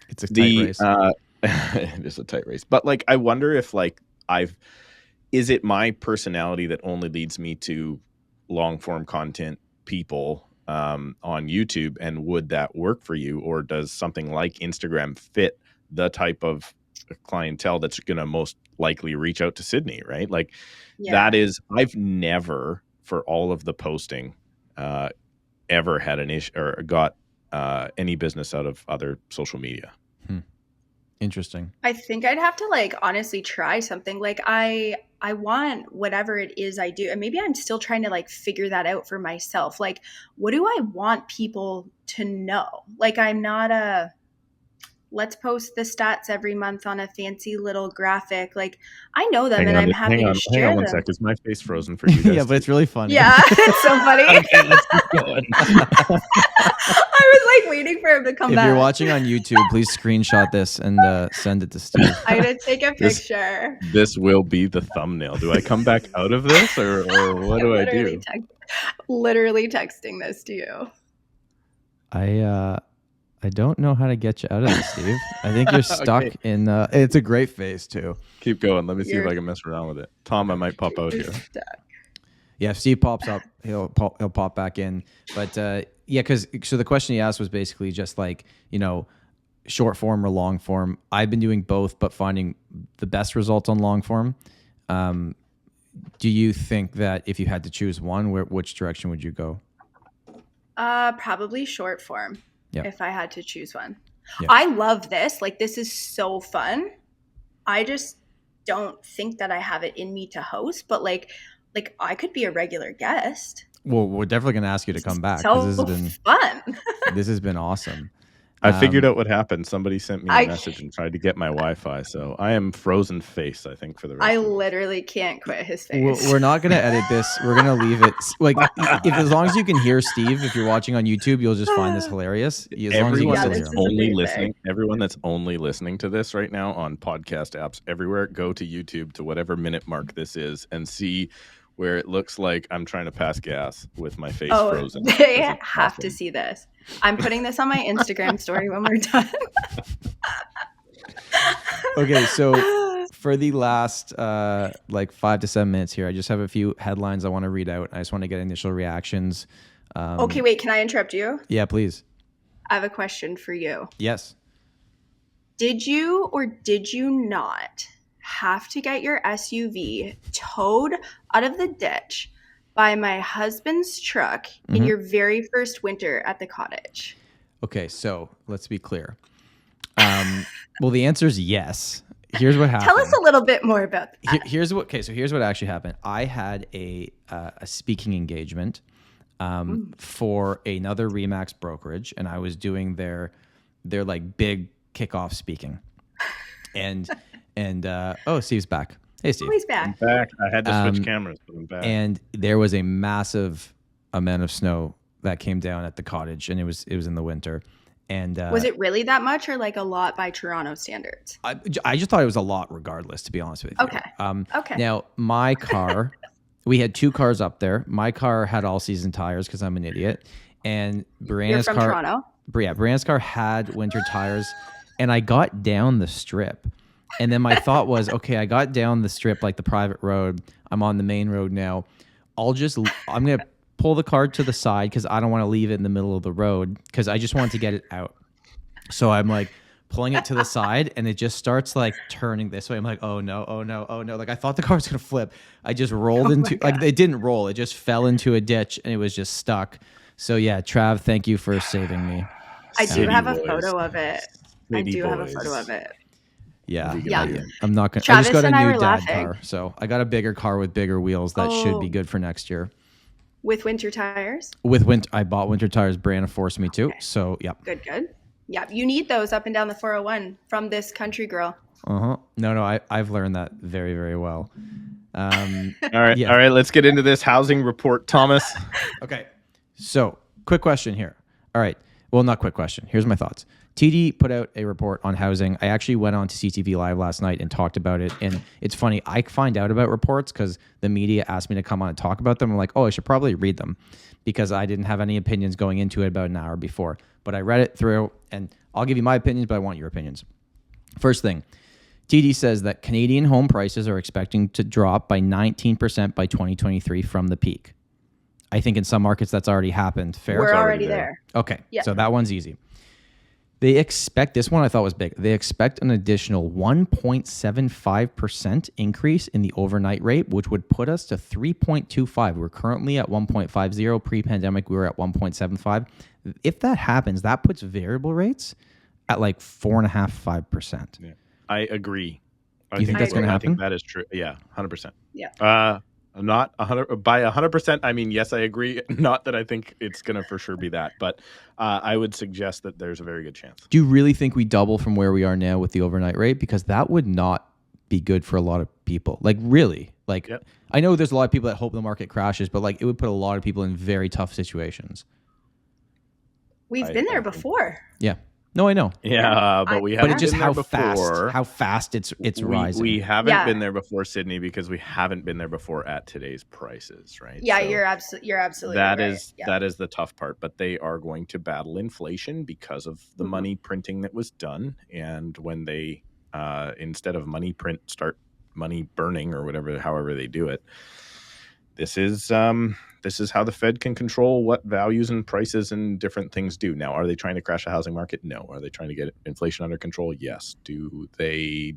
It's a tight race. It is a tight race, but like, I wonder if like is it my personality that only leads me to long form content people on YouTube, and would that work for you, or does something like Instagram fit the type of clientele that's going to most likely reach out to Sydney, right? Like that is, I've never, for all of the posting, ever had an issue or got any business out of other social media. Interesting. I think I'd have to like honestly try something. Like I want whatever it is I do, and maybe I'm still trying to like figure that out for myself. Like, what do I want people to know? Like, I'm not a let's post the stats every month on a fancy little graphic. Like, I know them, and I'm happy to share them. Hang on one sec. Is my face frozen for you guys? Yeah, but it's really funny. Yeah, it's so funny. Okay, let's keep going. I was like waiting for him to come back. If you're watching on YouTube, please screenshot this and send it to Steve. I'm going to take a picture. This will be the thumbnail. Do I come back out of this, or what do I do? Literally texting this to you. I I don't know how to get you out of this, Steve. I think you're stuck in. It's a great face too. Keep going. Let me see if I can mess around with it. Tom, I might pop out here. Stuck. Yeah, if Steve pops up, he'll pop back in. But yeah, because so the question he asked was basically just like, you know, short form or long form. I've been doing both, but finding the best results on long form. Do you think that if you had to choose one, which direction would you go? Probably short form. Yep. If I had to choose one. Yep. I love this. Like, this is so fun. I just don't think that I have it in me to host, but like I could be a regular guest. Well, we're definitely going to ask you to come back. So this has been fun. This has been awesome. I figured out what happened. Somebody sent me a message and tried to get my Wi-Fi, so I am frozen face, I think, for the rest I of it. literally can't quit his face. We're not going to edit this. We're going to leave it. Like, as long as you can hear Steve, if you're watching on YouTube, you'll just find this hilarious. Everyone that's only listening to this right now on podcast apps everywhere, go to YouTube to whatever minute mark this is and see where it looks like I'm trying to pass gas with my face frozen. They have to see this. I'm putting this on my Instagram story when we're done. Okay, so for the last like 5 to 7 minutes here, I just have a few headlines I want to read out. I just want to get initial reactions. Okay, wait, can I interrupt you? Yeah, please. I have a question for you. Yes. Did you or did you not have to get your SUV towed out of the ditch by my husband's truck in your very first winter at the cottage? Okay, so let's be clear. Well, the answer is yes. Here's what happened. Tell us a little bit more about that. Here's what actually happened. I had a speaking engagement for another ReMax brokerage, and I was doing their like big kickoff speaking. And oh, Steve's back. Hey, Steve. Oh, he's back. I'm back. I had to switch cameras, but I'm back. And there was a massive amount of snow that came down at the cottage, and it was in the winter. And was it really that much, or like a lot by Toronto standards? I just thought it was a lot, regardless. To be honest with you. Okay. Okay. Now my car, we had 2 cars up there. My car had all-season tires because I'm an idiot, and Brianna's You're from Toronto? Yeah, Brianna's car had winter tires, and I got down the strip. And then my thought was, okay, I got down the strip, like the private road. I'm on the main road now. I'm going to pull the car to the side because I don't want to leave it in the middle of the road because I just want to get it out. So I'm like pulling it to the side, and it just starts like turning this way. I'm like, oh no, oh no, oh no. Like I thought the car was going to flip. I just rolled into, like it didn't roll. It just fell into a ditch, and it was just stuck. So yeah, Trav, thank you for saving me. I do have a photo of it. Yeah. I'm not gonna. I just got a new dad car, so I got a bigger car with bigger wheels. That should be good for next year. With winter tires? I bought winter tires. Brianna forced me to. Okay. So yeah. Good. Yeah, you need those up and down the 401 from this country girl. No, I've learned that very, very well. All right. Let's get into this housing report, Thomas. Okay. So quick question here. All right. Well, not quick question. Here's my thoughts. TD put out a report on housing. I actually went on to CTV Live last night and talked about it. And it's funny. I find out about reports because the media asked me to come on and talk about them. I'm like, oh, I should probably read them because I didn't have any opinions going into it about an hour before. But I read it through, and I'll give you my opinions, but I want your opinions. First thing, TD says that Canadian home prices are expecting to drop by 19% by 2023 from the peak. I think in some markets that's already happened. Fair? We're already there. Okay, so that one's easy. They expect, this one I thought was big, they expect an additional 1.75% increase in the overnight rate, which would put us to 3.25. We're currently at 1.50. Pre-pandemic, we were at 1.75. If that happens, that puts variable rates at like 4.5%, 5%. Yeah. I agree. You think that's going to happen? I think that is true. Yeah, 100%. Yeah. Not 100 by 100%. I mean, yes, I agree. Not that I think it's going to for sure be that, but I would suggest that there's a very good chance. Do you really think we double from where we are now with the overnight rate? Because that would not be good for a lot of people. Like really, like I know there's a lot of people that hope the market crashes, but like it would put a lot of people in very tough situations. We've been there before. Yeah. No, I know. Yeah, but we haven't But it's just been there before. how fast it's rising. We haven't been there before, Sydney, because we haven't been there before at today's prices, right? Yeah, So you're absolutely that right. is that is the tough part. But they are going to battle inflation because of the money printing that was done, and when they instead of money print, start money burning or whatever, however they do it. This is how the Fed can control what values and prices and different things do. Now, are they trying to crash the housing market? No. Are they trying to get inflation under control? Yes. Do they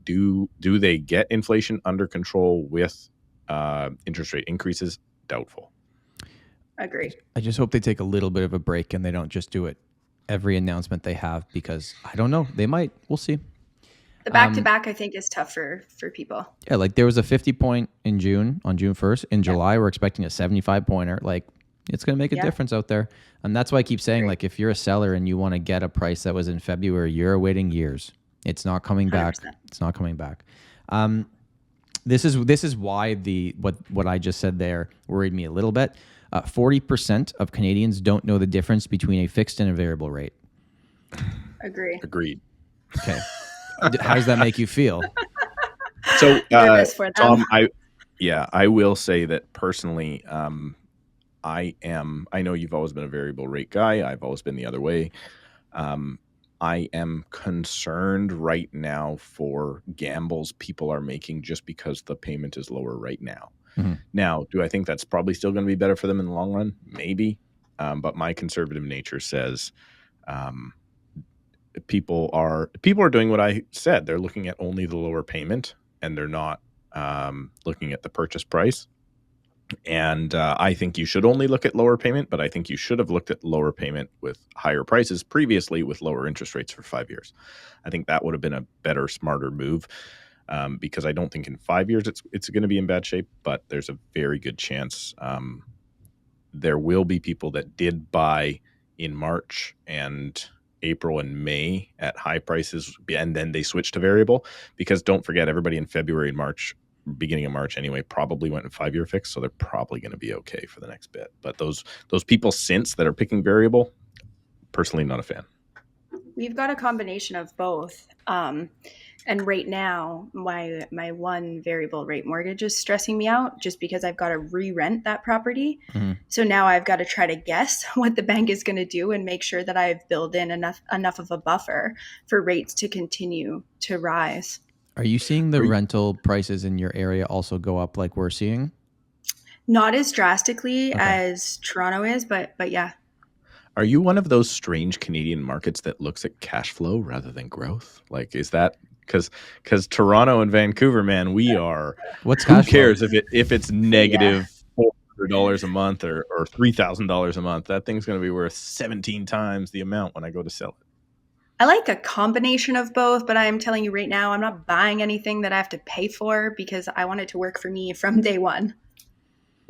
get inflation under control with interest rate increases? Doubtful. Agree. I just hope they take a little bit of a break and they don't just do it every announcement they have, because I don't know. They might. We'll see. The back-to-back, I think, is tough for people. Yeah, like there was a 50 point on June 1st. In July, we're expecting a 75 pointer. Like, it's going to make a difference out there. And that's why I keep saying, like, if you're a seller and you want to get a price that was in February, you're awaiting years. It's not coming back. 100%. It's not coming back. This is why what I just said there worried me a little bit. 40% of Canadians don't know the difference between a fixed and a variable rate. Agreed. Okay. How does that make you feel? So, Nervous for them. Tom, I will say that personally, I know you've always been a variable rate guy. I've always been the other way. I am concerned right now for gambles people are making just because the payment is lower right now. Mm-hmm. Now, do I think that's probably still going to be better for them in the long run? Maybe. But my conservative nature says, people are doing what I said. They're looking at only the lower payment, and they're not looking at the purchase price. And I think you should only look at lower payment, but I think you should have looked at lower payment with higher prices previously with lower interest rates for 5 years. I think that would have been a better, smarter move, because I don't think in 5 years it's going to be in bad shape, but there's a very good chance there will be people that did buy in March and April and May at high prices, and then they switched to variable, because don't forget, everybody in February and March, beginning of March anyway, probably went in 5-year fix, so they're probably going to be okay for the next bit. But those people since that are picking variable, personally not a fan. We've got a combination of both. And right now, my one variable rate mortgage is stressing me out just because I've got to re-rent that property. Mm-hmm. So now I've got to try to guess what the bank is going to do and make sure that I've built in enough of a buffer for rates to continue to rise. Are you seeing the rental prices in your area also go up like we're seeing? Not as drastically as Toronto is, but yeah. Are you one of those strange Canadian markets that looks at cash flow rather than growth? Like, is that because Toronto and Vancouver, man, we are. What's cash who cares flow? if it's negative $400 a month or $3,000 a month? That thing's going to be worth 17 times the amount when I go to sell it. I like a combination of both, but I'm telling you right now, I'm not buying anything that I have to pay for because I want it to work for me from day one.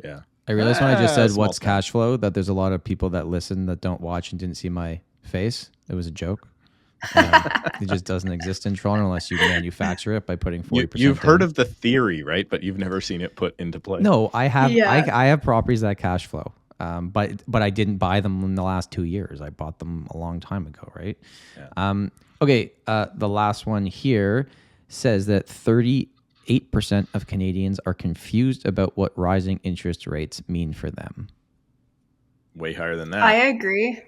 Yeah. I realized when I just said what's cash flow that there's a lot of people that listen that don't watch and didn't see my face. It was a joke. It just doesn't exist in Toronto unless you manufacture it by putting 40%. You've heard of the theory, right? But you've never seen it put into play. No, I have. Yeah. I have properties that cash flow, but I didn't buy them in the last 2 years. I bought them a long time ago, right? Yeah. Okay. The last one here says that 38% of Canadians are confused about what rising interest rates mean for them. Way higher than that. I agree.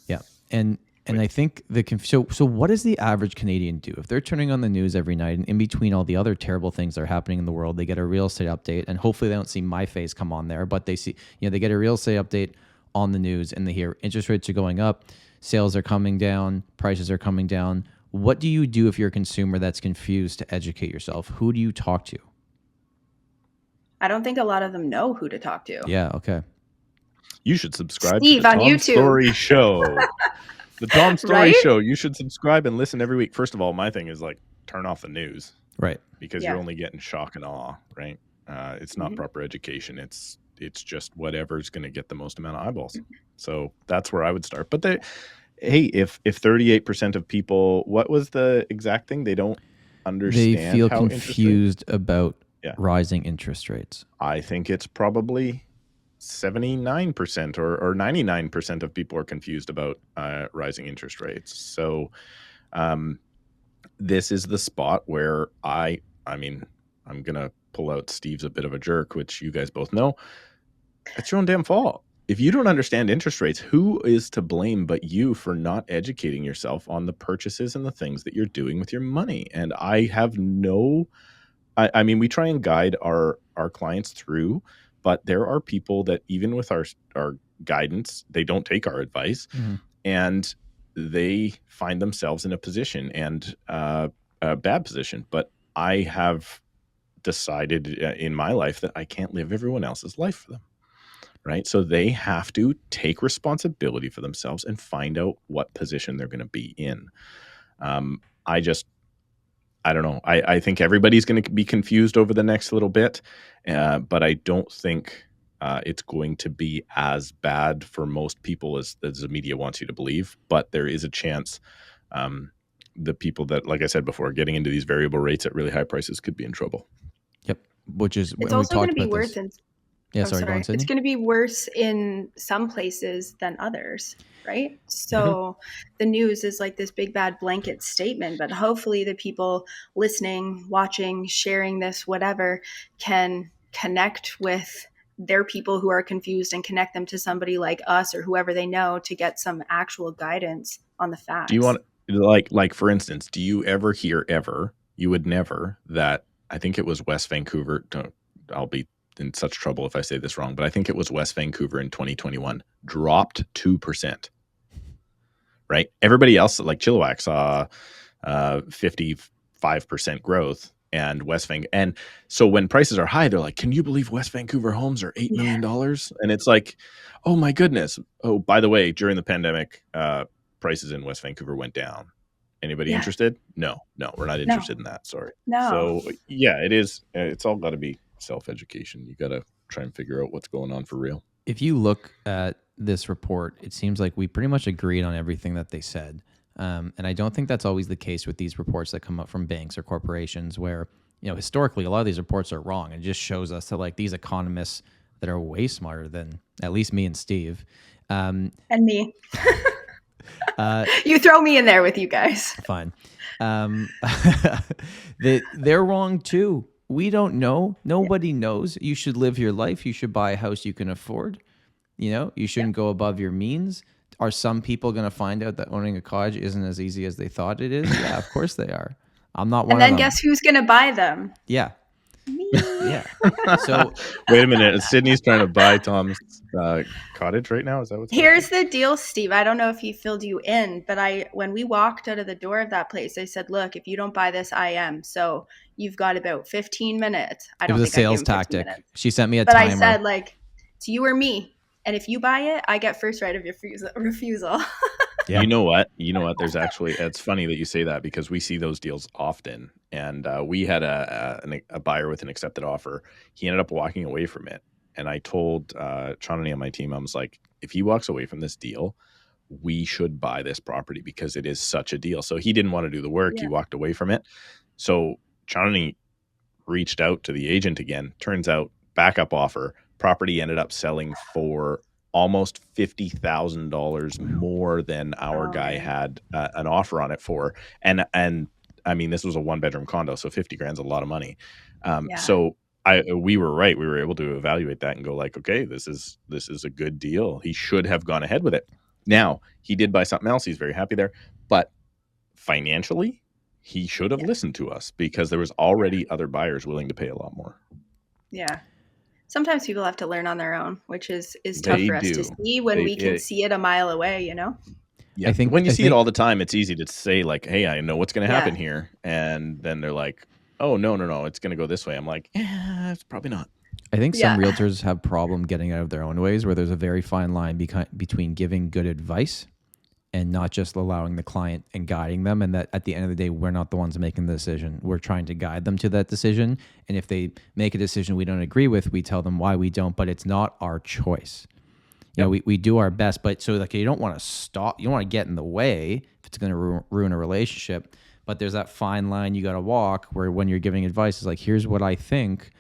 Yeah, and I think so what does the average Canadian do? If they're turning on the news every night and in between all the other terrible things that are happening in the world, they get a real estate update, and hopefully they don't see my face come on there, but they see, they get a real estate update on the news and they hear interest rates are going up, sales are coming down, prices are coming down. What do you do if you're a consumer that's confused to educate yourself? Who do you talk to? I don't think a lot of them know who to talk to. Yeah, okay. You should subscribe Steve to the on Tom YouTube. Storey Show. The Tom Storey Right? Show. You should subscribe and listen every week. First of all, my thing is like turn off the news. Right. Because you're only getting shock and awe, right? It's not proper education. It's just whatever's going to get the most amount of eyeballs. So that's where I would start. But if 38% of people, what was the exact thing? They don't understand. They feel confused about rising interest rates. I think it's probably 79% or 99% of people are confused about rising interest rates. So this is the spot where I mean, I'm going to pull out Steve's a bit of a jerk, which you guys both know. It's your own damn fault. If you don't understand interest rates, who is to blame but you for not educating yourself on the purchases and the things that you're doing with your money? And I have I mean, we try and guide our clients through, but there are people that even with our guidance, they don't take our advice, and they find themselves in a position and a bad position. But I have decided in my life that I can't live everyone else's life for them. Right. So they have to take responsibility for themselves and find out what position they're going to be in. I don't know. I think everybody's going to be confused over the next little bit, but I don't think it's going to be as bad for most people as the media wants you to believe. But there is a chance the people that, like I said before, getting into these variable rates at really high prices could be in trouble. Yep. Which is, it's also going to be worse in Yeah, sorry, go on, Sydney. It's going to be worse in some places than others, right? So the news is like this big bad blanket statement, but hopefully the people listening, watching, sharing this, whatever, can connect with their people who are confused and connect them to somebody like us or whoever they know to get some actual guidance on the facts. Do you want, like for instance, do you ever hear you would never, that I think it was West Vancouver, I'll be in such trouble if I say this wrong, but I think it was West Vancouver in 2021 dropped 2%. Right? Everybody else, like Chilliwack, saw 55% growth, and and so when prices are high, they're like, "Can you believe West Vancouver homes are $8 million?" And it's like, "Oh my goodness!" Oh, by the way, during the pandemic, prices in West Vancouver went down. Anybody interested? No, we're not interested in that. Sorry. No. So yeah, it is. It's all got to be self-education. You got to try and figure out what's going on for real. If you look at this report, it seems like we pretty much agreed on everything that they said. And I don't think that's always the case with these reports that come up from banks or corporations where, historically, a lot of these reports are wrong. It just shows us that like these economists that are way smarter than at least me and Steve. And me. You throw me in there with you guys. Fine. They're wrong too. We don't know. Nobody knows. You should live your life. You should buy a house you can afford. You shouldn't go above your means. Are some people going to find out that owning a cottage isn't as easy as they thought it is? Yeah, of course they are. I'm not one of them. And then guess who's going to buy them? Yeah. Me. Yeah. So wait a minute. Sydney's trying to buy Tom's cottage right now. Is that what's Here's the deal, Steve. I don't know if he filled you in, but when we walked out of the door of that place, I said, "Look, if you don't buy this, I am. So you've got about 15 minutes." It was a sales tactic. She sent me a timer. But I said, like, it's you or me. And if you buy it, I get first right of refusal. Yeah. You know what? There's actually, it's funny that you say that because we see those deals often. And we had a buyer with an accepted offer. He ended up walking away from it. And I told Chonani on my team, I was like, if he walks away from this deal, we should buy this property because it is such a deal. So he didn't want to do the work. Yeah. He walked away from it. So Chonani reached out to the agent again. Turns out, backup offer. Property ended up selling for almost $50,000 more than our guy had an offer on it for. And I mean, this was a 1-bedroom condo, so $50,000 is a lot of money. So we were right. We were able to evaluate that and go like, okay, this is a good deal. He should have gone ahead with it. Now, he did buy something else. He's very happy there. But financially, he should have listened to us because there was already other buyers willing to pay a lot more. Yeah. Sometimes people have to learn on their own, which is tough for us to see when we can see it a mile away, Yeah, I think when you see it all the time, it's easy to say like, hey, I know what's going to happen here. And then they're like, oh, no, it's going to go this way. I'm like, it's probably not. I think some realtors have problem getting out of their own ways where there's a very fine line between giving good advice and not just allowing the client and guiding them. And that at the end of the day, we're not the ones making the decision. We're trying to guide them to that decision. And if they make a decision we don't agree with, we tell them why we don't, but it's not our choice. You know, we do our best, but so like you don't want to stop, you don't want to get in the way if it's going to ruin a relationship. But there's that fine line you got to walk where when you're giving advice, it's like, here's what I think.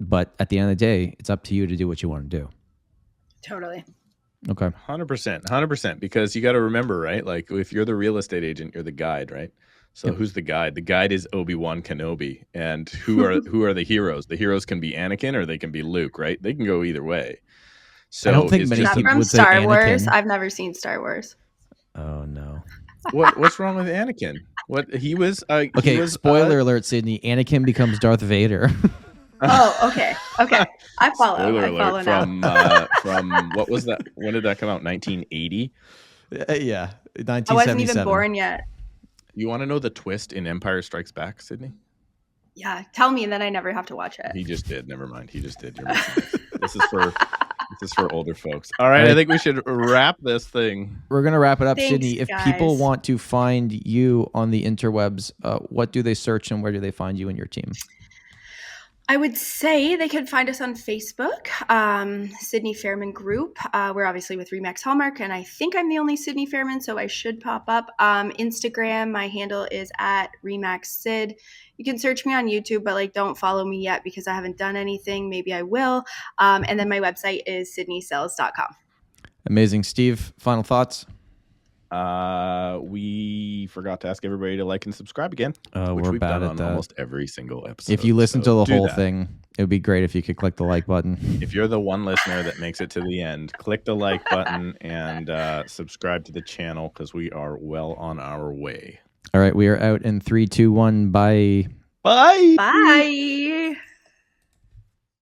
But at the end of the day, it's up to you to do what you want to do. Totally. Okay. 100%. Because you got to remember, right? Like if you're the real estate agent, you're the guide, right? So who's the guide? The guide is Obi-Wan Kenobi. And who are the heroes? The heroes can be Anakin or they can be Luke, right? They can go either way. So I don't think it's many just Is that people from would say Star Wars? Anakin. I've never seen Star Wars. Oh no. what's wrong with Anakin? What he was? Okay. He was, spoiler alert, Sydney. Anakin becomes Darth Vader. Oh, okay. I follow. Spoiler I follow alert now. from what was that? When did that come out? 1980. Yeah, 1977. I wasn't even born yet. You want to know the twist in Empire Strikes Back, Sydney? Yeah, tell me, and then I never have to watch it. He just did. Never mind. He just did. You're missing it. This is for older folks. All right, I think we should wrap this thing. We're gonna wrap it up, Thanks, Sydney. If people guys. want to find you on the interwebs, what do they search and where do they find you and your team? I would say they could find us on Facebook, Sydney Fairman Group. We're obviously with ReMax Hallmark, and I think I'm the only Sydney Fairman, so I should pop up. Instagram, my handle is at ReMax Sid. You can search me on YouTube, but don't follow me yet because I haven't done anything. Maybe I will. And then my website is sydneysells.com. Amazing. Steve, final thoughts? We forgot to ask everybody to like and subscribe again. Which We're we've bad done at on that. almost every single episode. If you listen to the do whole that. thing, it would be great if you could click the like button. If you're the one listener that makes it to the end, click the like button and subscribe to the channel because we are well on our way. All right, we are out in 3, 2, 1. Bye. Bye. Bye.